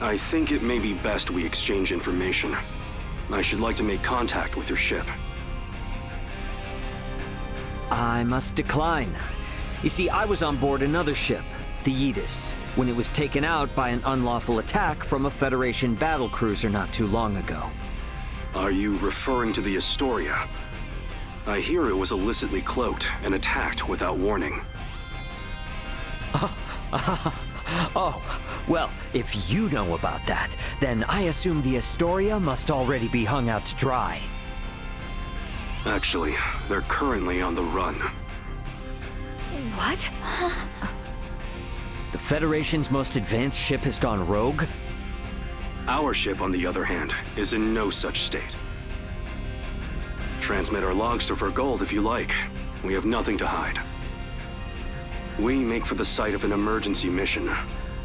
I think it may be best we exchange information. I should like to make contact with your ship. I must decline. You see, I was on board another ship, the Aegis, when it was taken out by an unlawful attack from a Federation battlecruiser not too long ago. Are you referring to the Astoria? I hear it was illicitly cloaked and attacked without warning. Oh, well, if you know about that, then I assume the Astoria must already be hung out to dry. Actually, they're currently on the run. What? The Federation's most advanced ship has gone rogue? Our ship, on the other hand, is in no such state. Transmit our logs to Vergold if you like. We have nothing to hide. We make for the site of an emergency mission,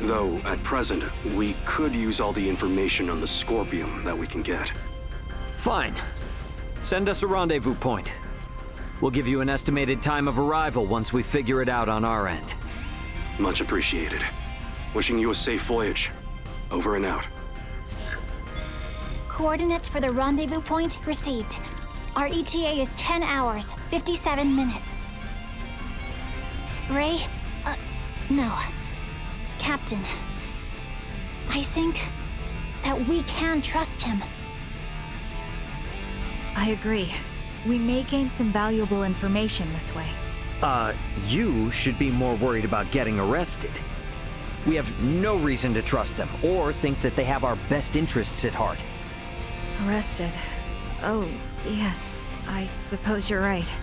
though at present, we could use all the information on the Scorpium that we can get. Fine. Send us a rendezvous point. We'll give you an estimated time of arrival once we figure it out on our end. Much appreciated. Wishing you a safe voyage. Over and out. Coordinates for the rendezvous point received. Our ETA is 10 hours, 57 minutes. Ray? No. Captain. I think that we can trust him. I agree. We may gain some valuable information this way. You should be more worried about getting arrested. We have no reason to trust them, or think that they have our best interests at heart. Arrested. Oh, yes. I suppose you're right.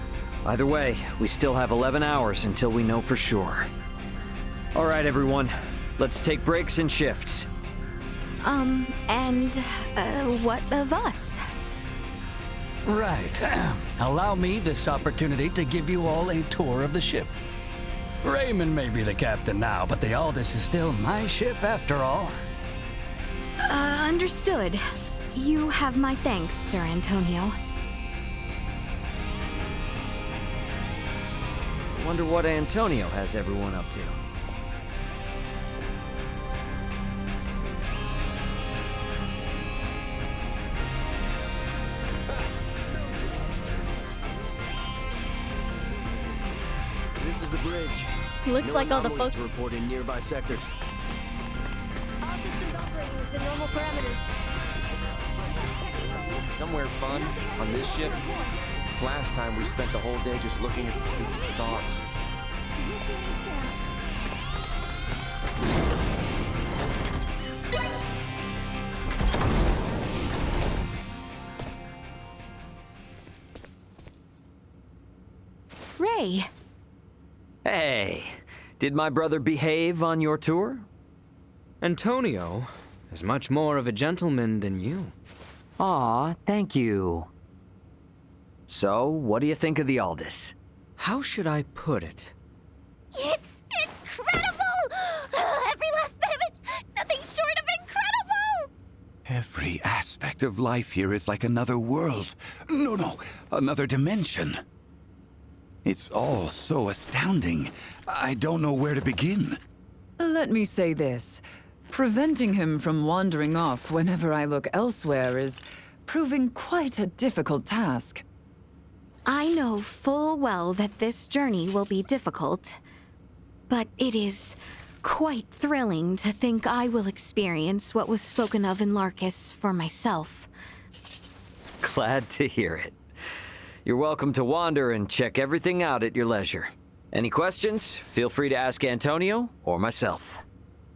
Either way, we still have 11 hours until we know for sure. All right, everyone. Let's take breaks and shifts. What of us? Right. Allow me this opportunity to give you all a tour of the ship. Raymond may be the captain now, but the Aldous is still my ship after all. Understood. You have my thanks, Sir Antonio. Wonder what Antonio has everyone up to. This is the bridge. Looks like all the folks to report in nearby sectors. All systems operating within normal parameters. Somewhere fun on this ship? Last time we spent the whole day just looking at the stupid stars. Ray. Hey, did my brother behave on your tour? Antonio is much more of a gentleman than you. Aw, thank you. So, what do you think of the Aldous? How should I put it? It's incredible! Every last bit of it! Nothing short of incredible! Every aspect of life here is like another world. No, another dimension. It's all so astounding. I don't know where to begin. Let me say this. Preventing him from wandering off whenever I look elsewhere is proving quite a difficult task. I know full well that this journey will be difficult, but it is quite thrilling to think I will experience what was spoken of in Larkus for myself. Glad to hear it. You're welcome to wander and check everything out at your leisure. Any questions? Feel free to ask Antonio or myself.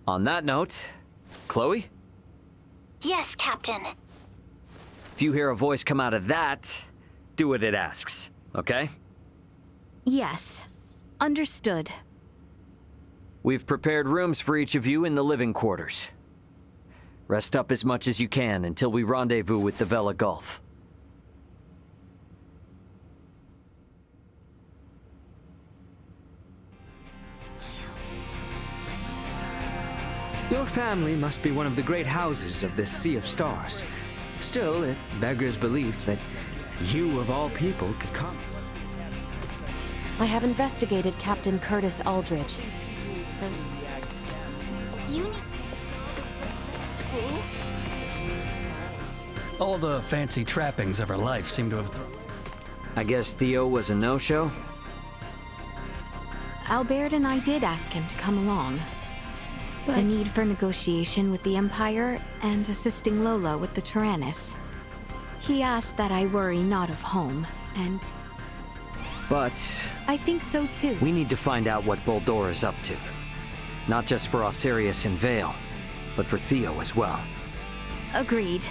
On that note, Chloe? Yes, Captain. If you hear a voice come out of that, do what it asks, okay? Yes. Understood. We've prepared rooms for each of you in the living quarters. Rest up as much as you can until we rendezvous with the Vela Gulf. Your family must be one of the great houses of this sea of stars. Still, it beggars belief that you, of all people, could come. I have investigated Captain Curtis Aldridge. You need... All the fancy trappings of her life seem to have... I guess Theo was a no-show? Albert and I did ask him to come along. The need for negotiation with the Empire and assisting Lola with the Tyrannus. He asked that I worry not of home, and... But... I think so too. we need to find out what Boldor is up to. Not just for Osirius and Vale, but for Theo as well. Agreed.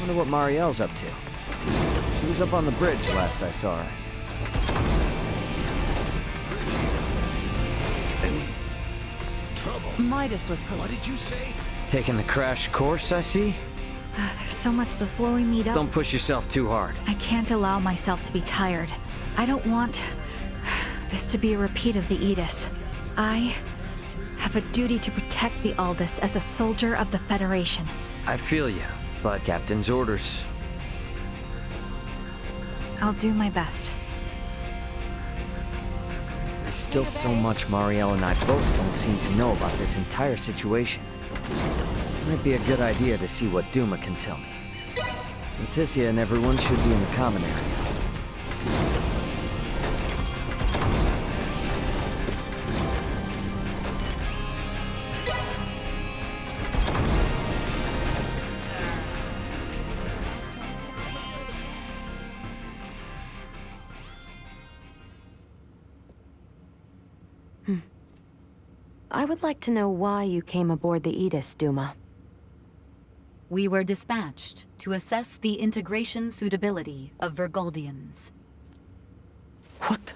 Wonder what Marielle's up to. She was up on the bridge last I saw her. Trouble. Midas was... What did you say? Taking the crash course, I see? There's so much before we meet up. Don't push yourself too hard. I can't allow myself to be tired. I don't want this to be a repeat of the Aegis. I have a duty to protect the Aldous as a soldier of the Federation. I feel you, but Captain's orders. I'll do my best. There's still so much Marielle and I both don't seem to know about this entire situation. Might be a good idea to see what Duma can tell me. Leticia and everyone should be in the common area. I would like to know why you came aboard the Aegis, Duma. We were dispatched to assess the integration suitability of Vergoldians. What?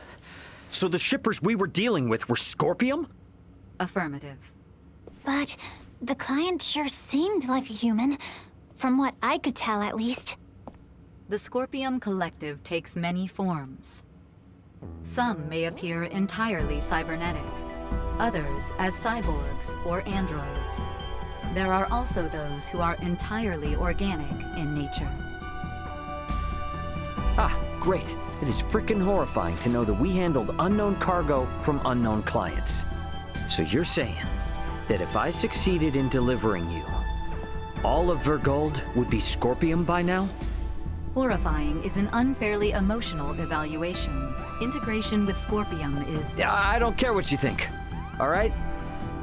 So the shippers we were dealing with were Scorpium? Affirmative. But the client sure seemed like a human, from what I could tell at least. The Scorpium Collective takes many forms. Some may appear entirely cybernetic, others as cyborgs or androids. There are also those who are entirely organic in nature. Ah, great. It is frickin' horrifying to know that we handled unknown cargo from unknown clients. So you're saying that if I succeeded in delivering you, all of Vergold would be Scorpium by now? Horrifying is an unfairly emotional evaluation. Integration with Scorpium is... I don't care what you think, all right?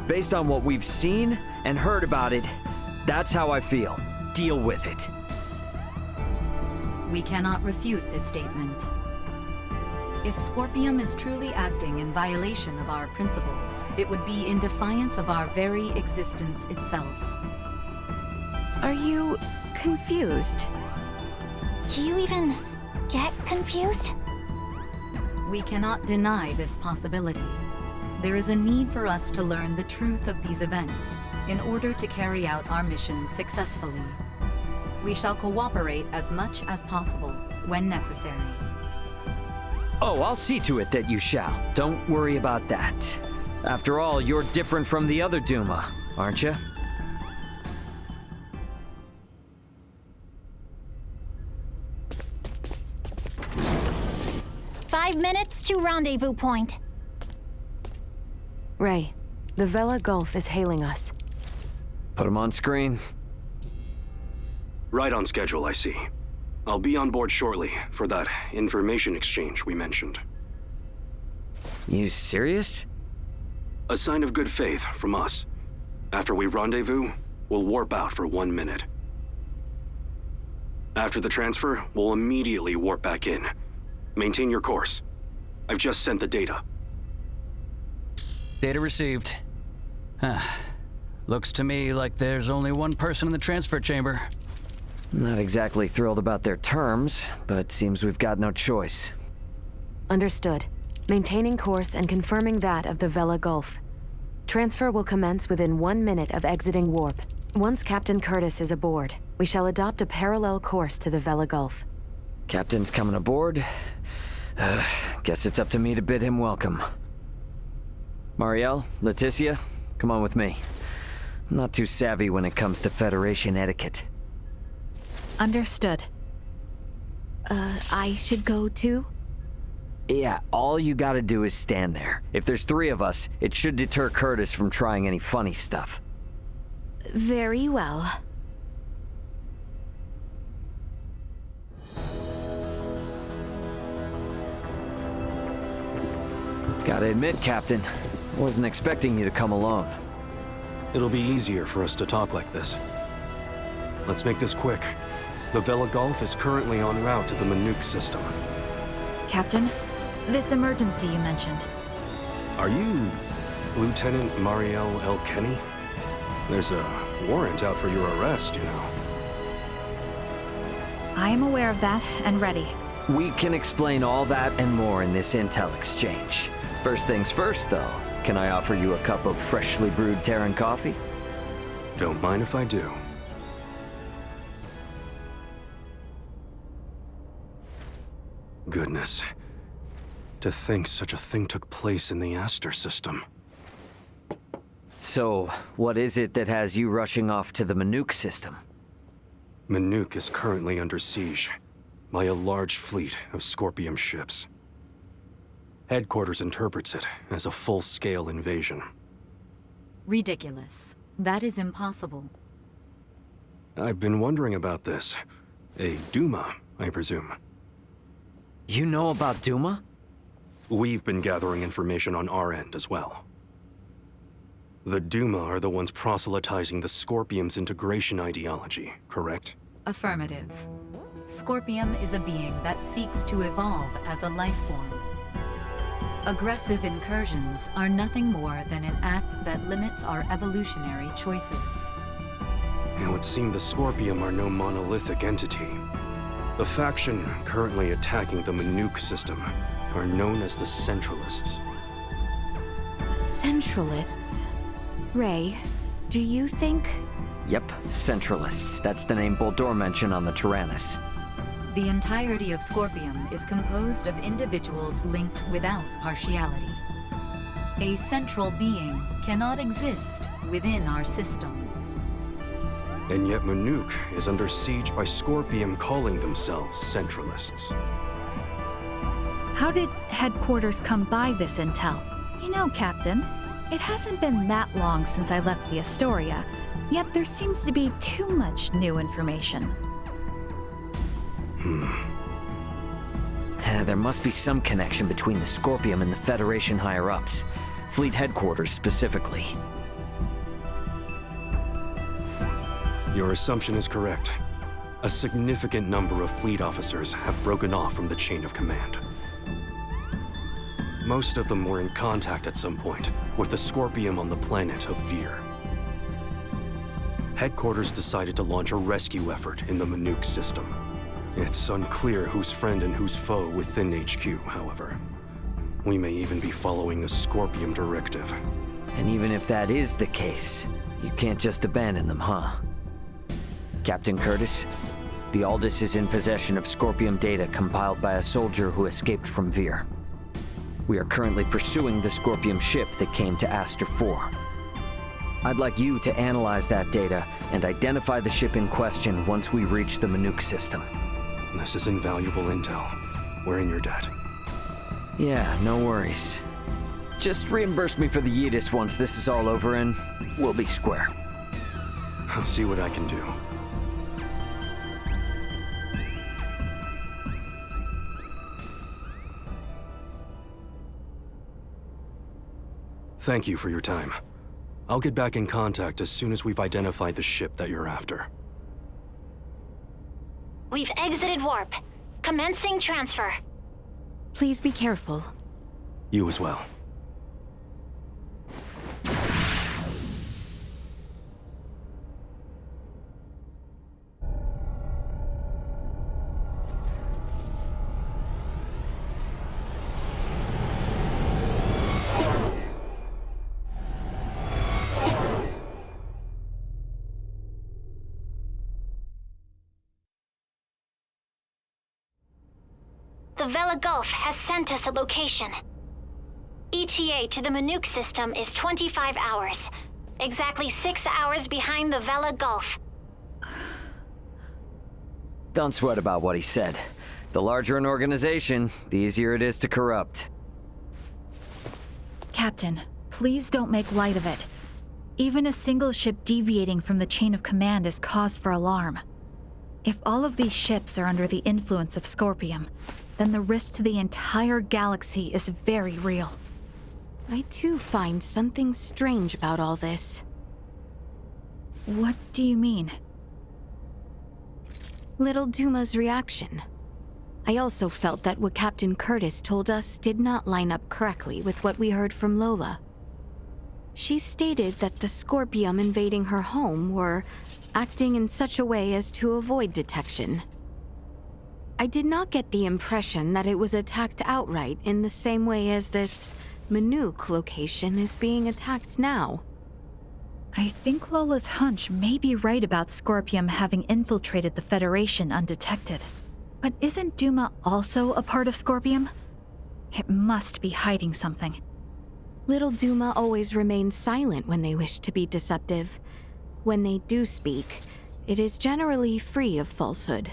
Based on what we've seen and heard about it, that's how I feel. Deal with it. We cannot refute this statement. If Scorpium is truly acting in violation of our principles, it would be in defiance of our very existence itself. Are you confused? Do you even get confused? We cannot deny this possibility. There is a need for us to learn the truth of these events in order to carry out our mission successfully. We shall cooperate as much as possible when necessary. Oh, I'll see to it that you shall. Don't worry about that. After all, you're different from the other Duma, aren't you? "5 minutes to rendezvous point." Ray, the Vela Gulf is hailing us. Put him on screen. Right on schedule, I see. I'll be on board shortly for that information exchange we mentioned. You serious? A sign of good faith from us. After we rendezvous, we'll warp out for 1 minute. After the transfer, we'll immediately warp back in. Maintain your course. I've just sent the data. Data received. Looks to me like there's only one person in the transfer chamber. Not exactly thrilled about their terms, but seems we've got no choice. Understood. Maintaining course and confirming that of the Vela Gulf. Transfer will commence within 1 minute of exiting warp. Once Captain Curtis is aboard, we shall adopt a parallel course to the Vela Gulf. Captain's coming aboard. Guess it's up to me to bid him welcome. Marielle, Leticia, come on with me. I'm not too savvy when it comes to Federation etiquette. Understood. I should go too? Yeah, all you gotta do is stand there. If there's 3 of us, it should deter Curtis from trying any funny stuff. Very well. Gotta admit, Captain, wasn't expecting you to come alone. It'll be easier for us to talk like this. Let's make this quick. The Vela Gulf is currently en route to the Manuk system. Captain, this emergency you mentioned. Are you Lieutenant Marielle L. Kenny? There's a warrant out for your arrest, you know. I am aware of that and ready. We can explain all that and more in this intel exchange. First things first, though. Can I offer you a cup of freshly brewed Terran coffee? Don't mind if I do. Goodness. To think such a thing took place in the Aster system. So, what is it that has you rushing off to the Manuk system? Manuk is currently under siege by a large fleet of Scorpium ships. Headquarters interprets it as a full-scale invasion. Ridiculous. That is impossible. I've been wondering about this. A Duma, I presume. You know about Duma? We've been gathering information on our end as well. The Duma are the ones proselytizing the Scorpium's integration ideology, correct? Affirmative. Scorpium is a being that seeks to evolve as a life form. Aggressive incursions are nothing more than an act that limits our evolutionary choices. It would seem the Scorpium are no monolithic entity. The faction currently attacking the Manuk system are known as the Centralists. Centralists? Ray, do you think... Yep, Centralists. That's the name Boldor mentioned on the Tyrannus. The entirety of Scorpium is composed of individuals linked without partiality. A central being cannot exist within our system. And yet Manuk is under siege by Scorpium calling themselves Centralists. How did headquarters come by this intel? You know, Captain, it hasn't been that long since I left the Astoria, yet there seems to be too much new information. There must be some connection between the Scorpium and the Federation higher-ups. Fleet headquarters, specifically. Your assumption is correct. A significant number of fleet officers have broken off from the chain of command. Most of them were in contact at some point with the Scorpium on the planet of Vir. Headquarters decided to launch a rescue effort in the Manuk system. It's unclear who's friend and who's foe within HQ, however. We may even be following a Scorpium directive. And even if that is the case, you can't just abandon them, huh? Captain Curtis, the Aldous is in possession of Scorpium data compiled by a soldier who escaped from Vir. We are currently pursuing the Scorpium ship that came to Aster 4. I'd like you to analyze that data and identify the ship in question once we reach the Manuk system. This is invaluable intel. We're in your debt. Yeah, no worries. Just reimburse me for the Yidis once this is all over and we'll be square. I'll see what I can do. Thank you for your time. I'll get back in contact as soon as we've identified the ship that you're after. We've exited warp. Commencing transfer. Please be careful. You as well. The Vela Gulf has sent us a location. ETA to the Manuk system is 25 hours. Exactly 6 hours behind the Vela Gulf. Don't sweat about what he said. The larger an organization, the easier it is to corrupt. Captain, please don't make light of it. Even a single ship deviating from the chain of command is cause for alarm. If all of these ships are under the influence of Scorpium, then the risk to the entire galaxy is very real. I too find something strange about all this. What do you mean? Little Duma's reaction. I also felt that what Captain Curtis told us did not line up correctly with what we heard from Lola. She stated that the Scorpium invading her home were acting in such a way as to avoid detection. I did not get the impression that it was attacked outright in the same way as this Manuk location is being attacked now. I think Lola's hunch may be right about Scorpium having infiltrated the Federation undetected. But isn't Duma also a part of Scorpium? It must be hiding something. Little Duma always remains silent when they wish to be deceptive. When they do speak, it is generally free of falsehood.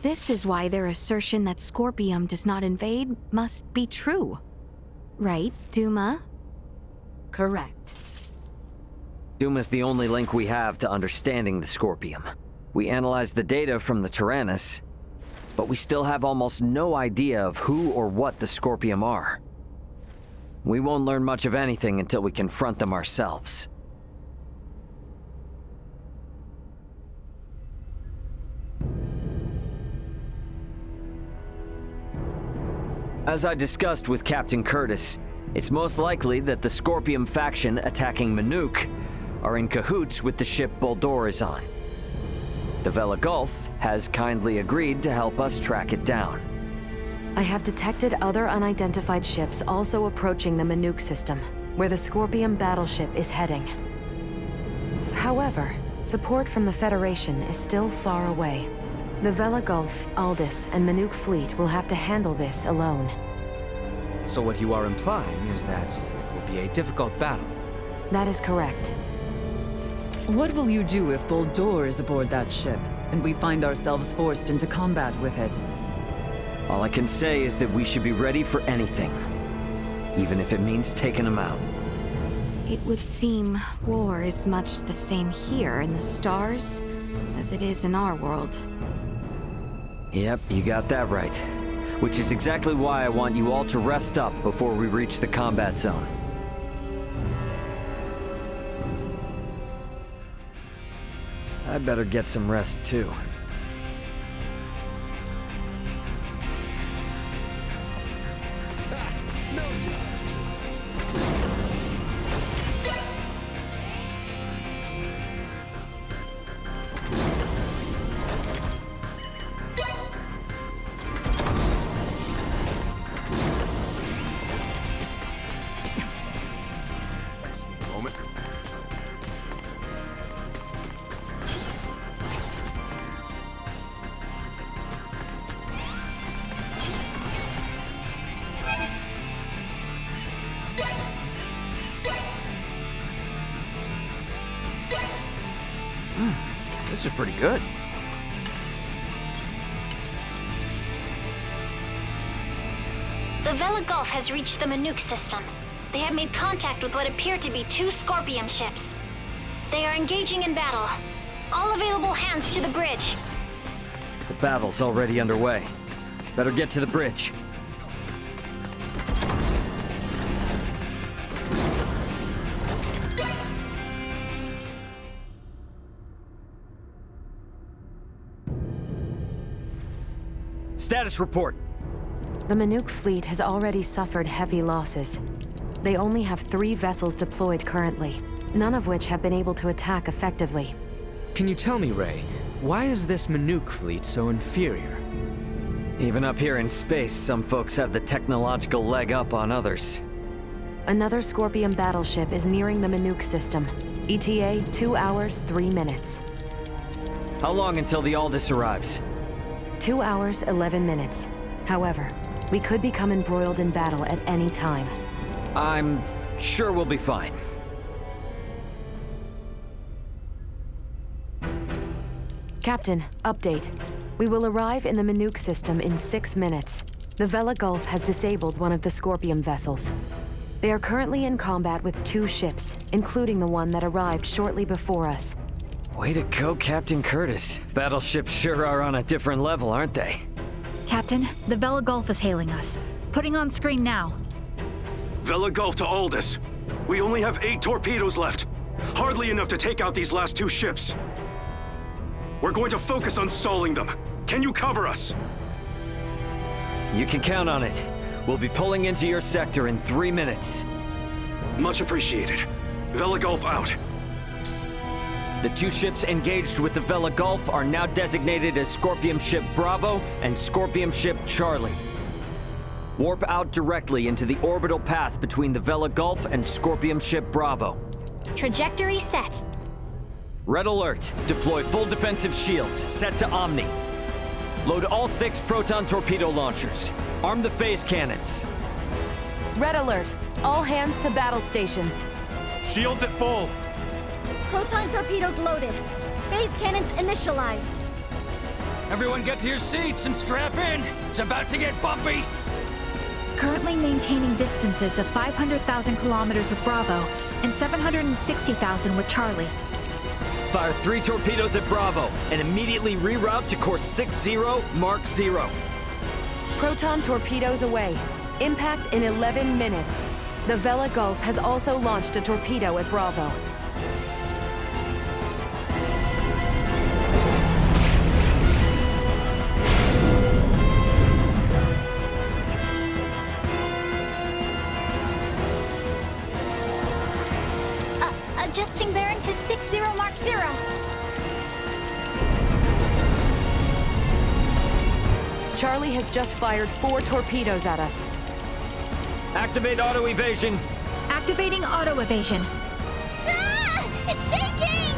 This is why their assertion that Scorpium does not invade must be true. Right, Duma? Correct. Duma's the only link we have to understanding the Scorpium. We analyzed the data from the Tyrannus, but we still have almost no idea of who or what the Scorpium are. We won't learn much of anything until we confront them ourselves. As I discussed with Captain Curtis, it's most likely that the Scorpium faction attacking Manuk are in cahoots with the ship Boldor is on. The Vela Gulf has kindly agreed to help us track it down. I have detected other unidentified ships also approaching the Manuk system, where the Scorpium battleship is heading. However, support from the Federation is still far away. The Vela Gulf, Aldous, and Manuk fleet will have to handle this alone. So what you are implying is that it will be a difficult battle. That is correct. What will you do if Boldor is aboard that ship, and we find ourselves forced into combat with it? All I can say is that we should be ready for anything, even if it means taking them out. It would seem war is much the same here in the stars as it is in our world. Yep, you got that right. Which is exactly why I want you all to rest up before we reach the combat zone. I'd better get some rest too. This is pretty good. The Vela Gulf has reached the Manuk system. They have made contact with what appear to be 2 Scorpion ships. They are engaging in battle. All available hands to the bridge. The battle's already underway. Better get to the bridge. Status report. The Manuk fleet has already suffered heavy losses. They only have 3 vessels deployed currently, none of which have been able to attack effectively. Can you tell me, Ray, why is this Manuk fleet so inferior? Even up here in space, some folks have the technological leg up on others. Another Scorpion battleship is nearing the Manuk system. ETA 2 hours, 3 minutes. How long until the Aldous arrives? 2 hours, 11 minutes. However, we could become embroiled in battle at any time. I'm sure we'll be fine. Captain, update. We will arrive in the Manuk system in 6 minutes. The Vela Gulf has disabled one of the Scorpion vessels. They are currently in combat with 2 ships, including the one that arrived shortly before us. Way to go, Captain Curtis. Battleships sure are on a different level, aren't they? Captain, the Vela Gulf is hailing us. Putting on screen now. Vela Gulf to Aldous. We only have 8 torpedoes left. Hardly enough to take out these last 2 ships. We're going to focus on stalling them. Can you cover us? You can count on it. We'll be pulling into your sector in 3 minutes. Much appreciated. Vela Gulf out. The 2 ships engaged with the Vela Gulf are now designated as Scorpion Ship Bravo and Scorpion Ship Charlie. Warp out directly into the orbital path between the Vela Gulf and Scorpion Ship Bravo. Trajectory set. Red alert. Deploy full defensive shields. Set to Omni. Load all 6 proton torpedo launchers. Arm the phase cannons. Red alert. All hands to battle stations. Shields at full. Proton torpedoes loaded. Phase cannons initialized. Everyone get to your seats and strap in. It's about to get bumpy. Currently maintaining distances of 500,000 kilometers with Bravo and 760,000 with Charlie. Fire 3 torpedoes at Bravo and immediately reroute to course 60 Mark 0. Proton torpedoes away. Impact in 11 minutes. The Vela Gulf has also launched a torpedo at Bravo. Adjusting bearing to 60 Mark 0. Charlie has just fired 4 torpedoes at us. Activate auto evasion. Activating auto evasion. Ah! It's shaking!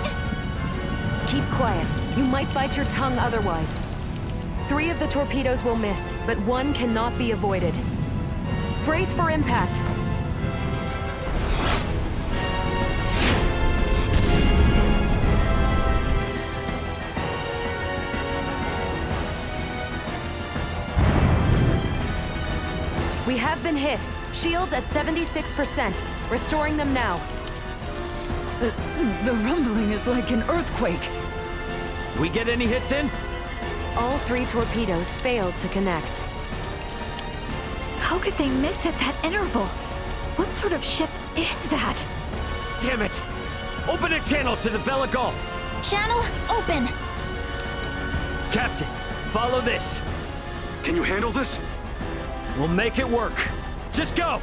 Keep quiet. You might bite your tongue otherwise. 3 of the torpedoes will miss, but 1 cannot be avoided. Brace for impact. We have been hit. Shields at 76%. Restoring them now. The rumbling is like an earthquake. We get any hits in? All 3 torpedoes failed to connect. How could they miss at that interval? What sort of ship is that? Damn it! Open a channel to the Vela Gulf. Channel open. Captain, follow this. Can you handle this? We'll make it work. Just go!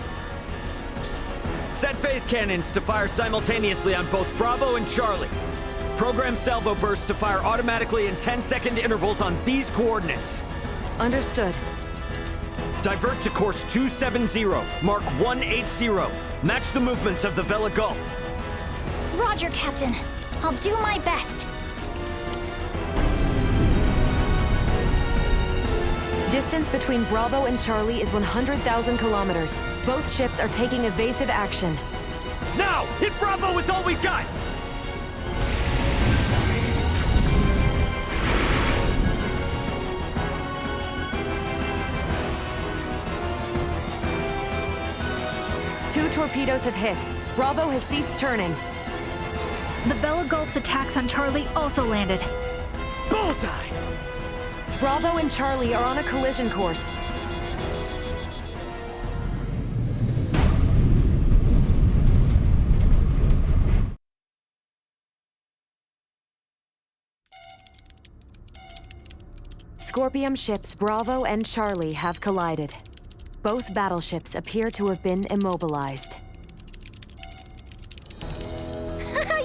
Set phase cannons to fire simultaneously on both Bravo and Charlie. Program salvo bursts to fire automatically in 10-second intervals on these coordinates. Understood. Divert to course 270, mark 180. Match the movements of the Vela Gulf. Roger, Captain. I'll do my best. Distance between Bravo and Charlie is 100,000 kilometers. Both ships are taking evasive action. Now, hit Bravo with all we've got! torpedoes have hit. Bravo has ceased turning. The Bella Gulf's attacks on Charlie also landed. Bullseye! Bravo and Charlie are on a collision course. Scorpium ships Bravo and Charlie have collided. Both battleships appear to have been immobilized.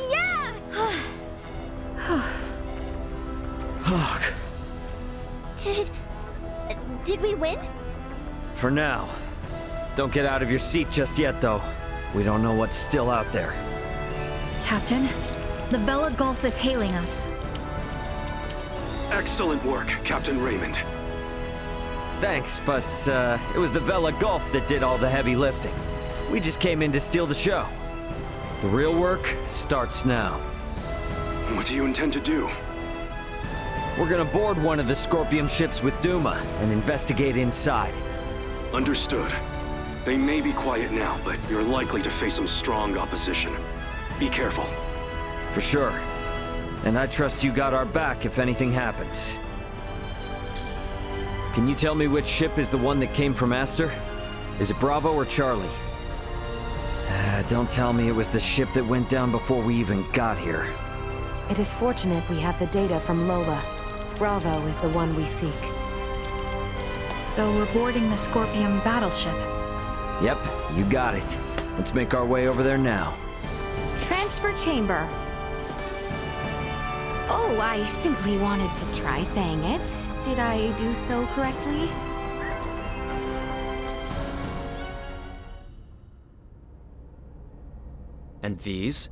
Yeah! Ugh. Did we win? For now. Don't get out of your seat just yet, though. We don't know what's still out there. Captain, the Bella Gulf is hailing us. Excellent work, Captain Raymond. Thanks, but it was the Vela Gulf that did all the heavy lifting. We just came in to steal the show. The real work starts now. What do you intend to do? We're gonna board one of the Scorpium ships with Duma and investigate inside. Understood. They may be quiet now, but you're likely to face some strong opposition. Be careful. For sure. And I trust you got our back if anything happens. Can you tell me which ship is the one that came from Aster? Is it Bravo or Charlie? Don't tell me it was the ship that went down before we even got here. It is fortunate we have the data from Lola. Bravo is the one we seek. So we're boarding the Scorpium battleship. Yep, you got it. Let's make our way over there now. Transfer chamber. Oh, I simply wanted to try saying it. Did I do so correctly? And these?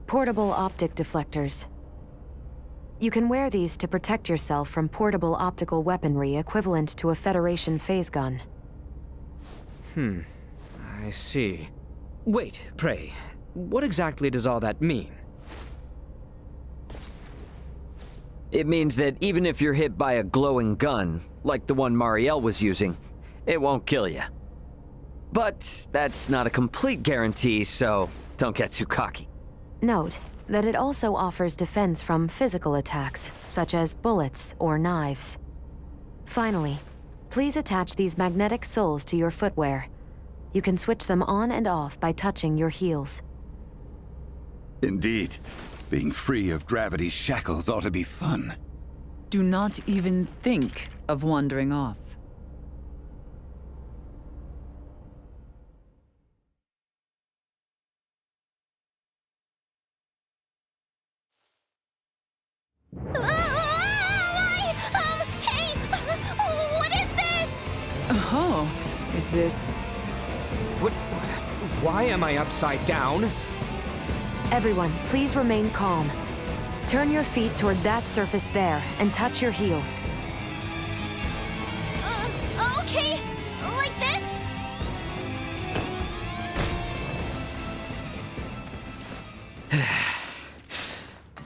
Portable optic deflectors. You can wear these to protect yourself from portable optical weaponry equivalent to a Federation phase gun. I see. Wait, pray, what exactly does all that mean? It means that even if you're hit by a glowing gun, like the one Marielle was using, it won't kill you. But that's not a complete guarantee, so don't get too cocky. Note that it also offers defense from physical attacks, such as bullets or knives. Finally, please attach these magnetic soles to your footwear. You can switch them on and off by touching your heels. Indeed. Being free of gravity's shackles ought to be fun. Do not even think of wandering off. Hey! What is this? Oh, is this... What? Why am I upside down? Everyone, please remain calm. Turn your feet toward that surface there and touch your heels. Okay. Like this?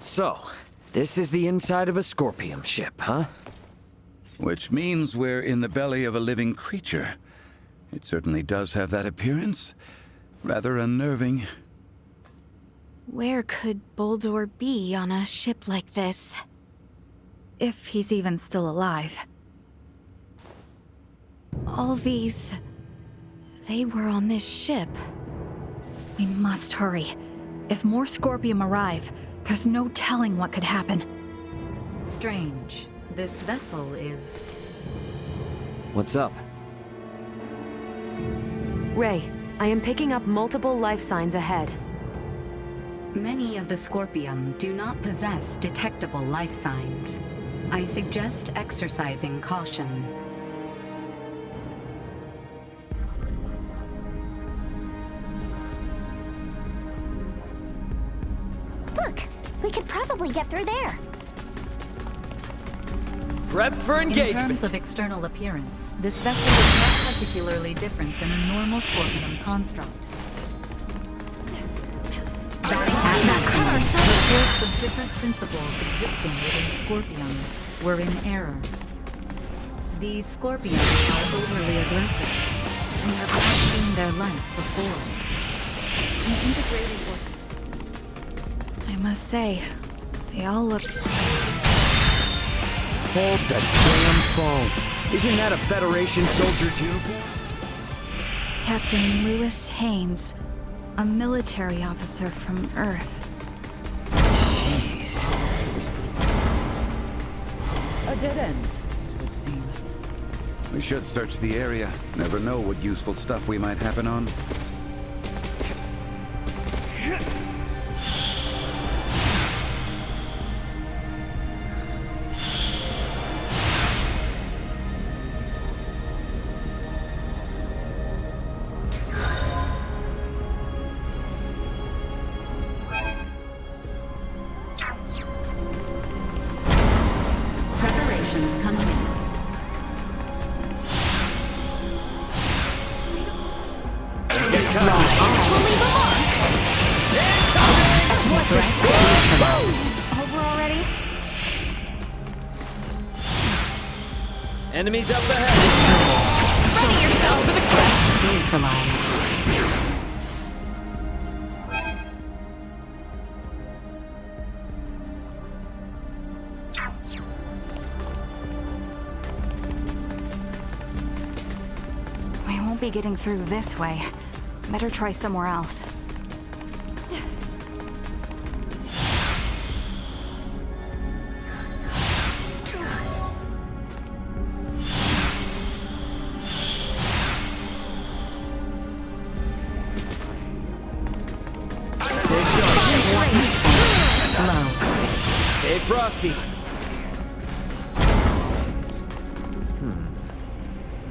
So, this is the inside of a Scorpium ship, huh? Which means we're in the belly of a living creature. It certainly does have that appearance. Rather unnerving. Where could Boldor be on a ship like this? If he's even still alive. All these... they were on this ship. We must hurry. If more Scorpium arrive, there's no telling what could happen. Strange. This vessel is... What's up? Ray, I am picking up multiple life signs ahead. Many of the Scorpium do not possess detectable life signs. I suggest exercising caution. Look, we could probably get through there. Prep for engagement! In terms of external appearance, this vessel is not particularly different than a normal Scorpium construct. Reports of different principles existing within Scorpium were in error. These Scorpions are overly aggressive, we have not seen their length before. An integrated I must say, they all look... Hold the damn phone. Isn't that a Federation soldier's uniform? Captain Lewis Haynes, a military officer from Earth. Jeez. A dead end, it would seem. We should search the area. Never know what useful stuff we might happen on. preparations complete. Over already? Enemies up ahead. Ready yourself for the quest. Neutralized. We won't be getting through this way. Better try somewhere else. Stay sharp. Stay frosty.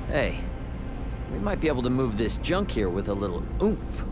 Hey, we might be able to move this junk here with a little oomph.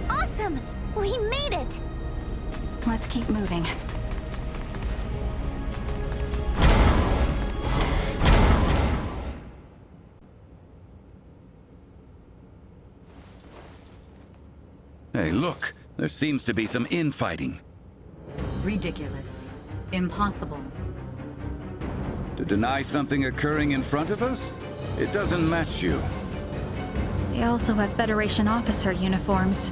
Awesome! We made it! Let's keep moving. Hey, look! There seems to be some infighting. Ridiculous. Impossible. To deny something occurring in front of us? It doesn't match you. They also have Federation officer uniforms.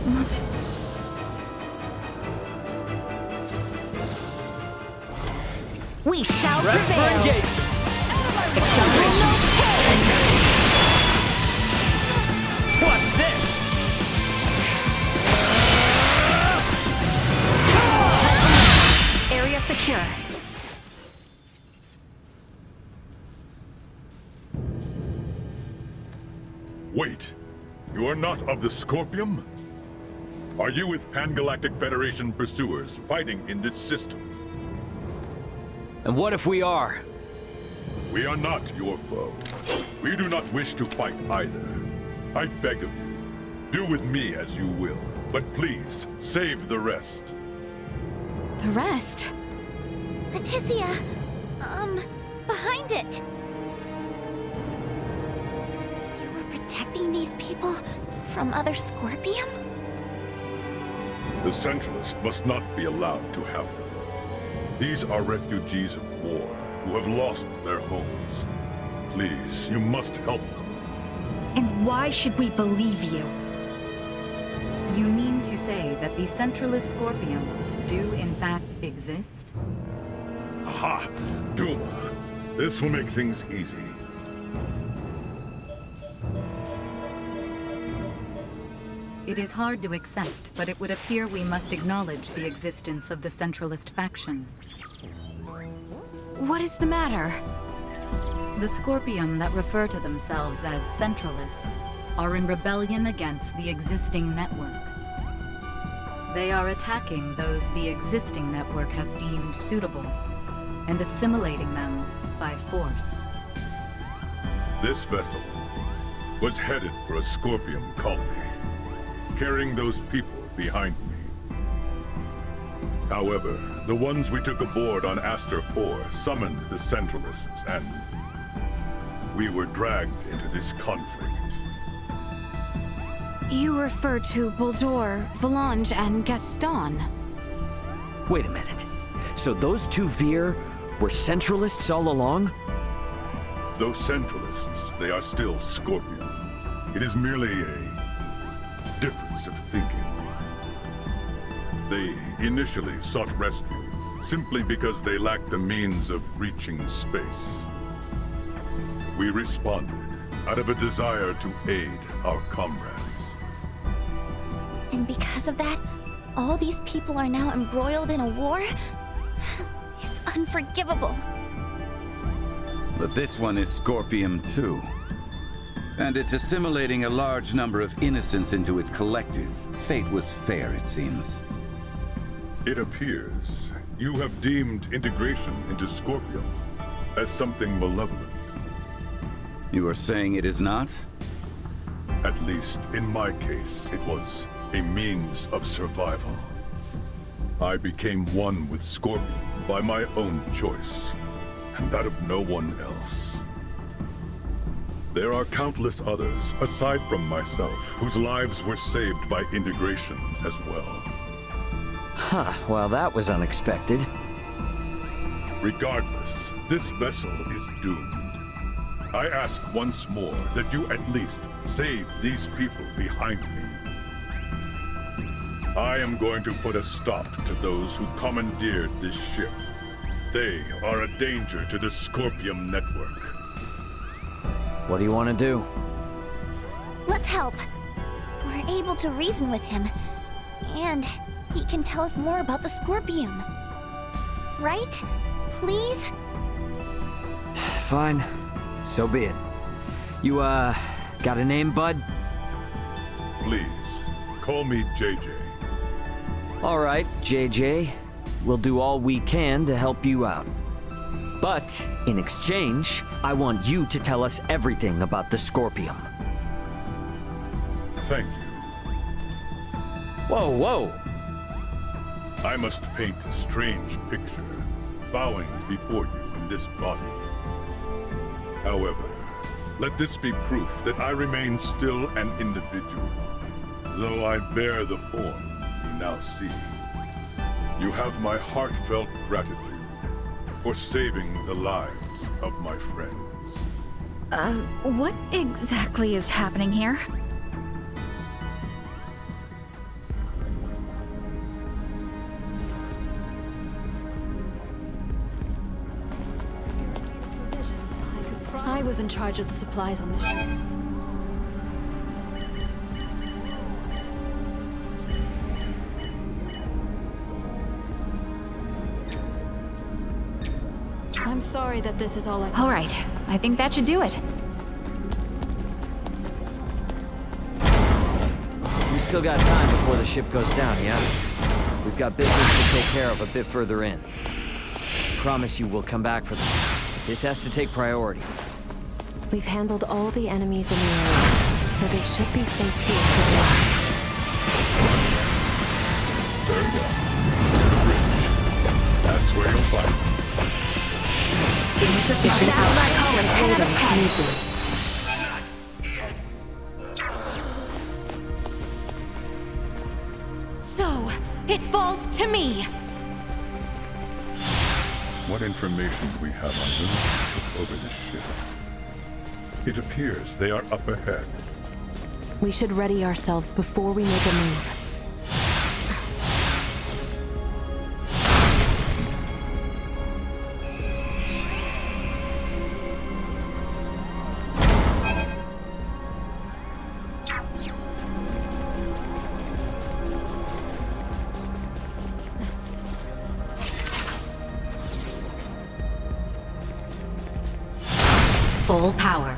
Must... We shall prevail. Watch this! Area secure. Wait, you are not of the Scorpium? Are you with Pan-Galactic Federation pursuers fighting in this system? And what if we are? We are not your foe. We do not wish to fight either. I beg of you, do with me as you will, but please, save the rest. The rest? Leticia, behind it. You were protecting these people from other Scorpium? The Centralists must not be allowed to have them. These are refugees of war who have lost their homes. Please, you must help them. And why should we believe you? You mean to say that the Centralist Scorpium do in fact exist? Aha! Duma! This will make things easy. It is hard to accept, but it would appear we must acknowledge the existence of the Centralist faction. What is the matter? The Scorpium that refer to themselves as Centralists are in rebellion against the existing network. They are attacking those the existing network has deemed suitable and assimilating them by force. This vessel was headed for a Scorpium colony, carrying those people behind me. However, the ones we took aboard on Aster 4 summoned the Centralists, and we were dragged into this conflict. You refer to Bulldor, Valange, and Gaston. Wait a minute. So those two Veer were Centralists all along? Though Centralists, they are still Scorpion. It is merely a difference of thinking. They initially sought rescue simply because they lacked the means of reaching space. We responded out of a desire to aid our comrades. And because of that, all these people are now embroiled in a war? It's unforgivable. But this one is Scorpium too. And it's assimilating a large number of innocents into its collective. Fate was fair, it seems. It appears you have deemed integration into Scorpium as something malevolent. You are saying it is not? At least in my case, it was a means of survival. I became one with Scorpion by my own choice, and that of no one else. There are countless others, aside from myself, whose lives were saved by integration as well. Huh, well that was unexpected. Regardless, this vessel is doomed. I ask once more that you at least save these people behind me. I am going to put a stop to those who commandeered this ship. They are a danger to the Scorpium network. What do you want to do? Let's help. We're able to reason with him, and he can tell us more about the Scorpium. Right? Please? Fine. So be it. You, got a name, bud? Please, call me JJ. All right, JJ. We'll do all we can to help you out. But, in exchange, I want you to tell us everything about the Scorpium. Thank you. Whoa, whoa! I must paint a strange picture, bowing before you in this body. However, let this be proof that I remain still an individual. Though I bear the form you now see, you have my heartfelt gratitude for saving the lives of my friends. What exactly is happening here? I was in charge of the supplies on the ship. I'm sorry that this is all I can. All right, I think that should do it. We still got time before the ship goes down, yeah? We've got business to take care of a bit further in. Promise you we'll come back for this. This has to take priority. We've handled all the enemies in the area, so they should be safe here for now. Very well. To the bridge. That's where you'll find me. Insufficient output. 10 out of 10. So, it falls to me. What information do we have on those who took over this ship? It appears they are up ahead. We should ready ourselves before we make a move. Full power.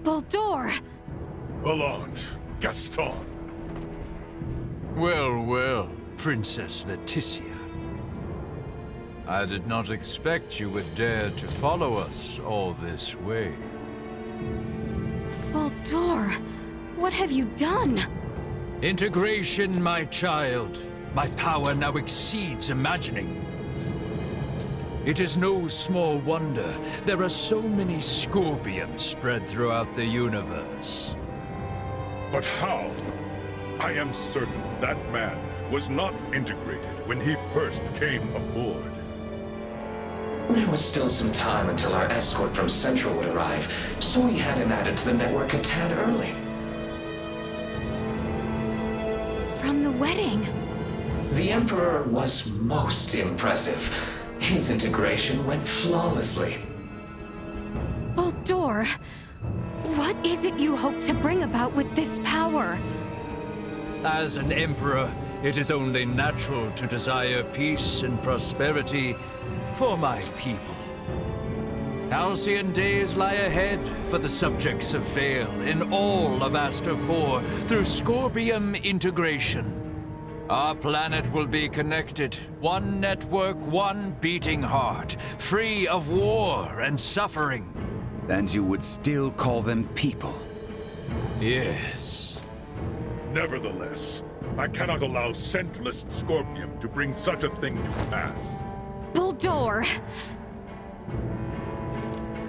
Baldur! Belange, Gaston. Well, well, Princess Laetitia. I did not expect you would dare to follow us all this way. Baldur, what have you done? Integration, my child. My power now exceeds imagining. It is no small wonder there are so many scorpions spread throughout the universe. But how? I am certain that man was not integrated when he first came aboard. There was still some time until our escort from Central would arrive, so we had him added to the network a tad early. From the wedding? The Emperor was most impressive. His integration went flawlessly. Baldur, what is it you hope to bring about with this power? As an Emperor, it is only natural to desire peace and prosperity for my people. Halcyon days lie ahead for the subjects of Vale in all of Aster 4 through Scorpium integration. Our planet will be connected, one network, one beating heart, free of war and suffering. And you would still call them people? Yes. Nevertheless, I cannot allow Centralist Scorpium to bring such a thing to pass. Baldur!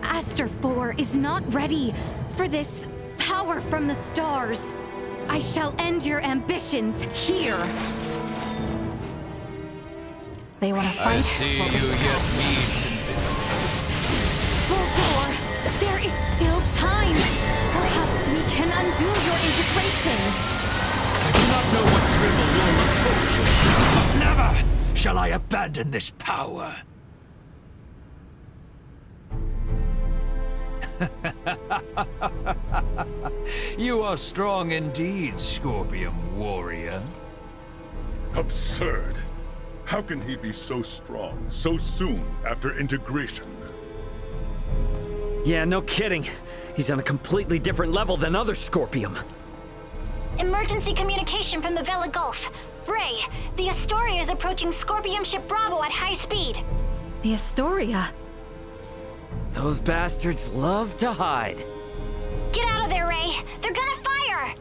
Aster 4 is not ready for this power from the stars. I shall end your ambitions here. They want to fight? I see you yet need Baldur, there is still time. Perhaps we can undo your integration. I do not know what drivel Lola told you, but never shall I abandon this power. You are strong indeed, Scorpium warrior. Absurd. How can he be so strong so soon after integration? Yeah, no kidding. He's on a completely different level than other Scorpium. Emergency communication from the Vela Gulf. Ray, the Astoria is approaching Scorpium ship Bravo at high speed. The Astoria? Those bastards love to hide. Get out of there, Ray. They're gonna fire.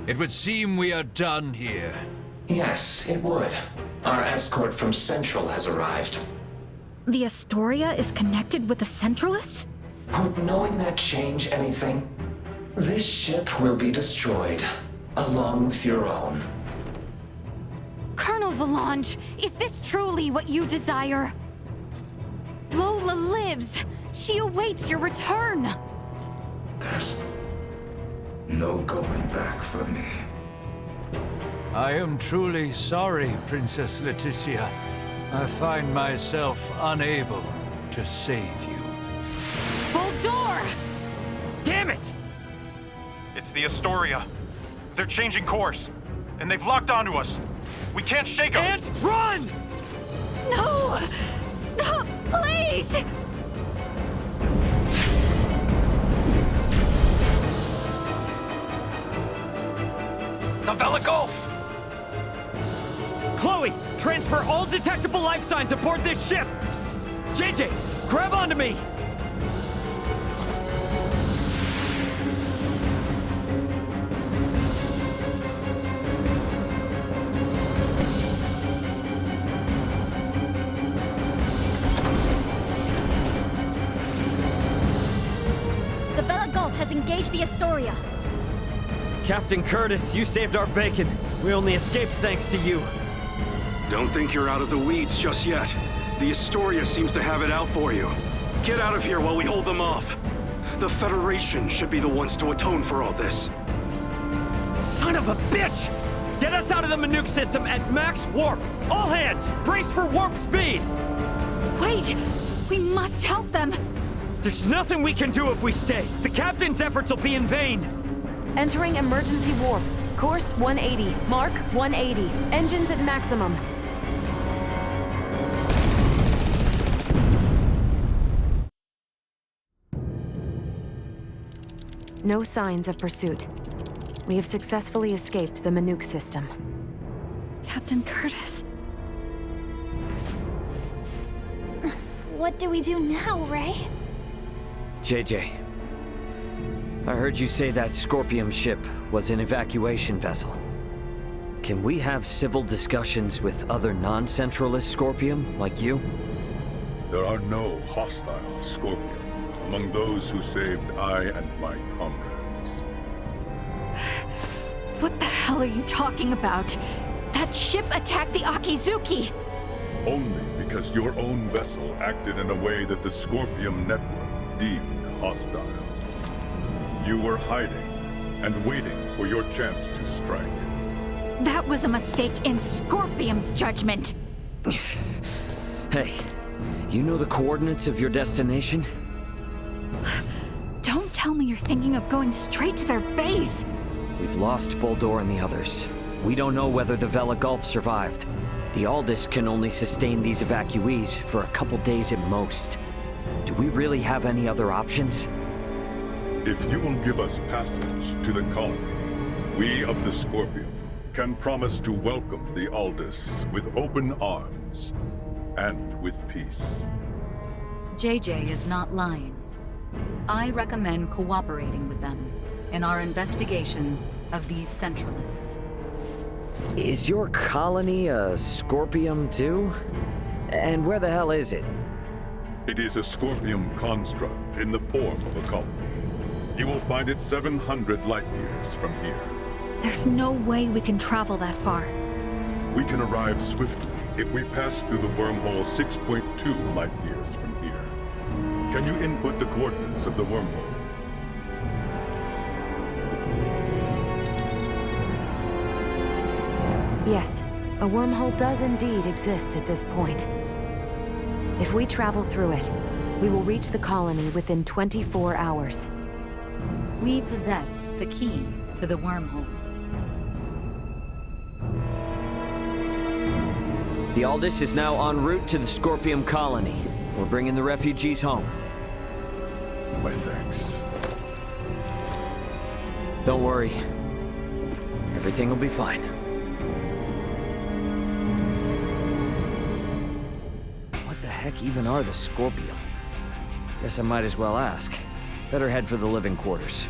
It would seem we are done here. Yes, it would. Our escort from Central has arrived. The Astoria is connected with the Centralists? Would knowing that change anything? This ship will be destroyed, along with your own. Colonel Valange, is this truly what you desire? Lola lives. She awaits your return. There's no going back for me. I am truly sorry, Princess Leticia. I find myself unable to save you. Boldor! Damn it! It's the Astoria. They're changing course, and they've locked onto us. We can't shake them. And run! No! Stop, please! The Vela Gulf! Chloe, transfer all detectable life signs aboard this ship! JJ, grab onto me! The Vela Gulf has engaged the Astoria. Captain Curtis, you saved our bacon. We only escaped thanks to you. Don't think you're out of the weeds just yet. The Astoria seems to have it out for you. Get out of here while we hold them off. The Federation should be the ones to atone for all this. Son of a bitch! Get us out of the Manuke system at max warp! All hands, brace for warp speed! Wait! We must help them! There's nothing we can do if we stay. The captain's efforts will be in vain. Entering emergency warp. Course 180. Mark 180. Engines at maximum. No signs of pursuit. We have successfully escaped the Manuke system. Captain Curtis. What do we do now, Ray? JJ, I heard you say that Scorpium ship was an evacuation vessel. Can we have civil discussions with other non-Centralist Scorpium, like you? There are no hostile Scorpion among those who saved I and my comrades. What the hell are you talking about? That ship attacked the Akizuki! Only because your own vessel acted in a way that the Scorpium network deemed hostile. You were hiding and waiting for your chance to strike. That was a mistake in Scorpium's judgment! Hey, you know the coordinates of your destination? Don't tell me you're thinking of going straight to their base! We've lost Boldor and the others. We don't know whether the Vela Gulf survived. The Aldis can only sustain these evacuees for a couple days at most. Do we really have any other options? If you will give us passage to the colony, we of the Scorpion can promise to welcome the Aldis with open arms and with peace. JJ is not lying. I recommend cooperating with them in our investigation of these Centralists. Is your colony a Scorpium too? And where the hell is it? It is a Scorpium construct in the form of a colony. You will find it 700 light years from here. There's no way we can travel that far. We can arrive swiftly if we pass through the wormhole 6.2 light years from here. Can you input the coordinates of the wormhole? Yes, a wormhole does indeed exist at this point. If we travel through it, We will reach the colony within 24 hours. We possess the key to the wormhole. The Aldous is now en route to the Scorpium colony. We're bringing the refugees home. My thanks. Don't worry. Everything will be fine. What the heck even are the Scorpium? Guess I might as well ask. Better head for the living quarters.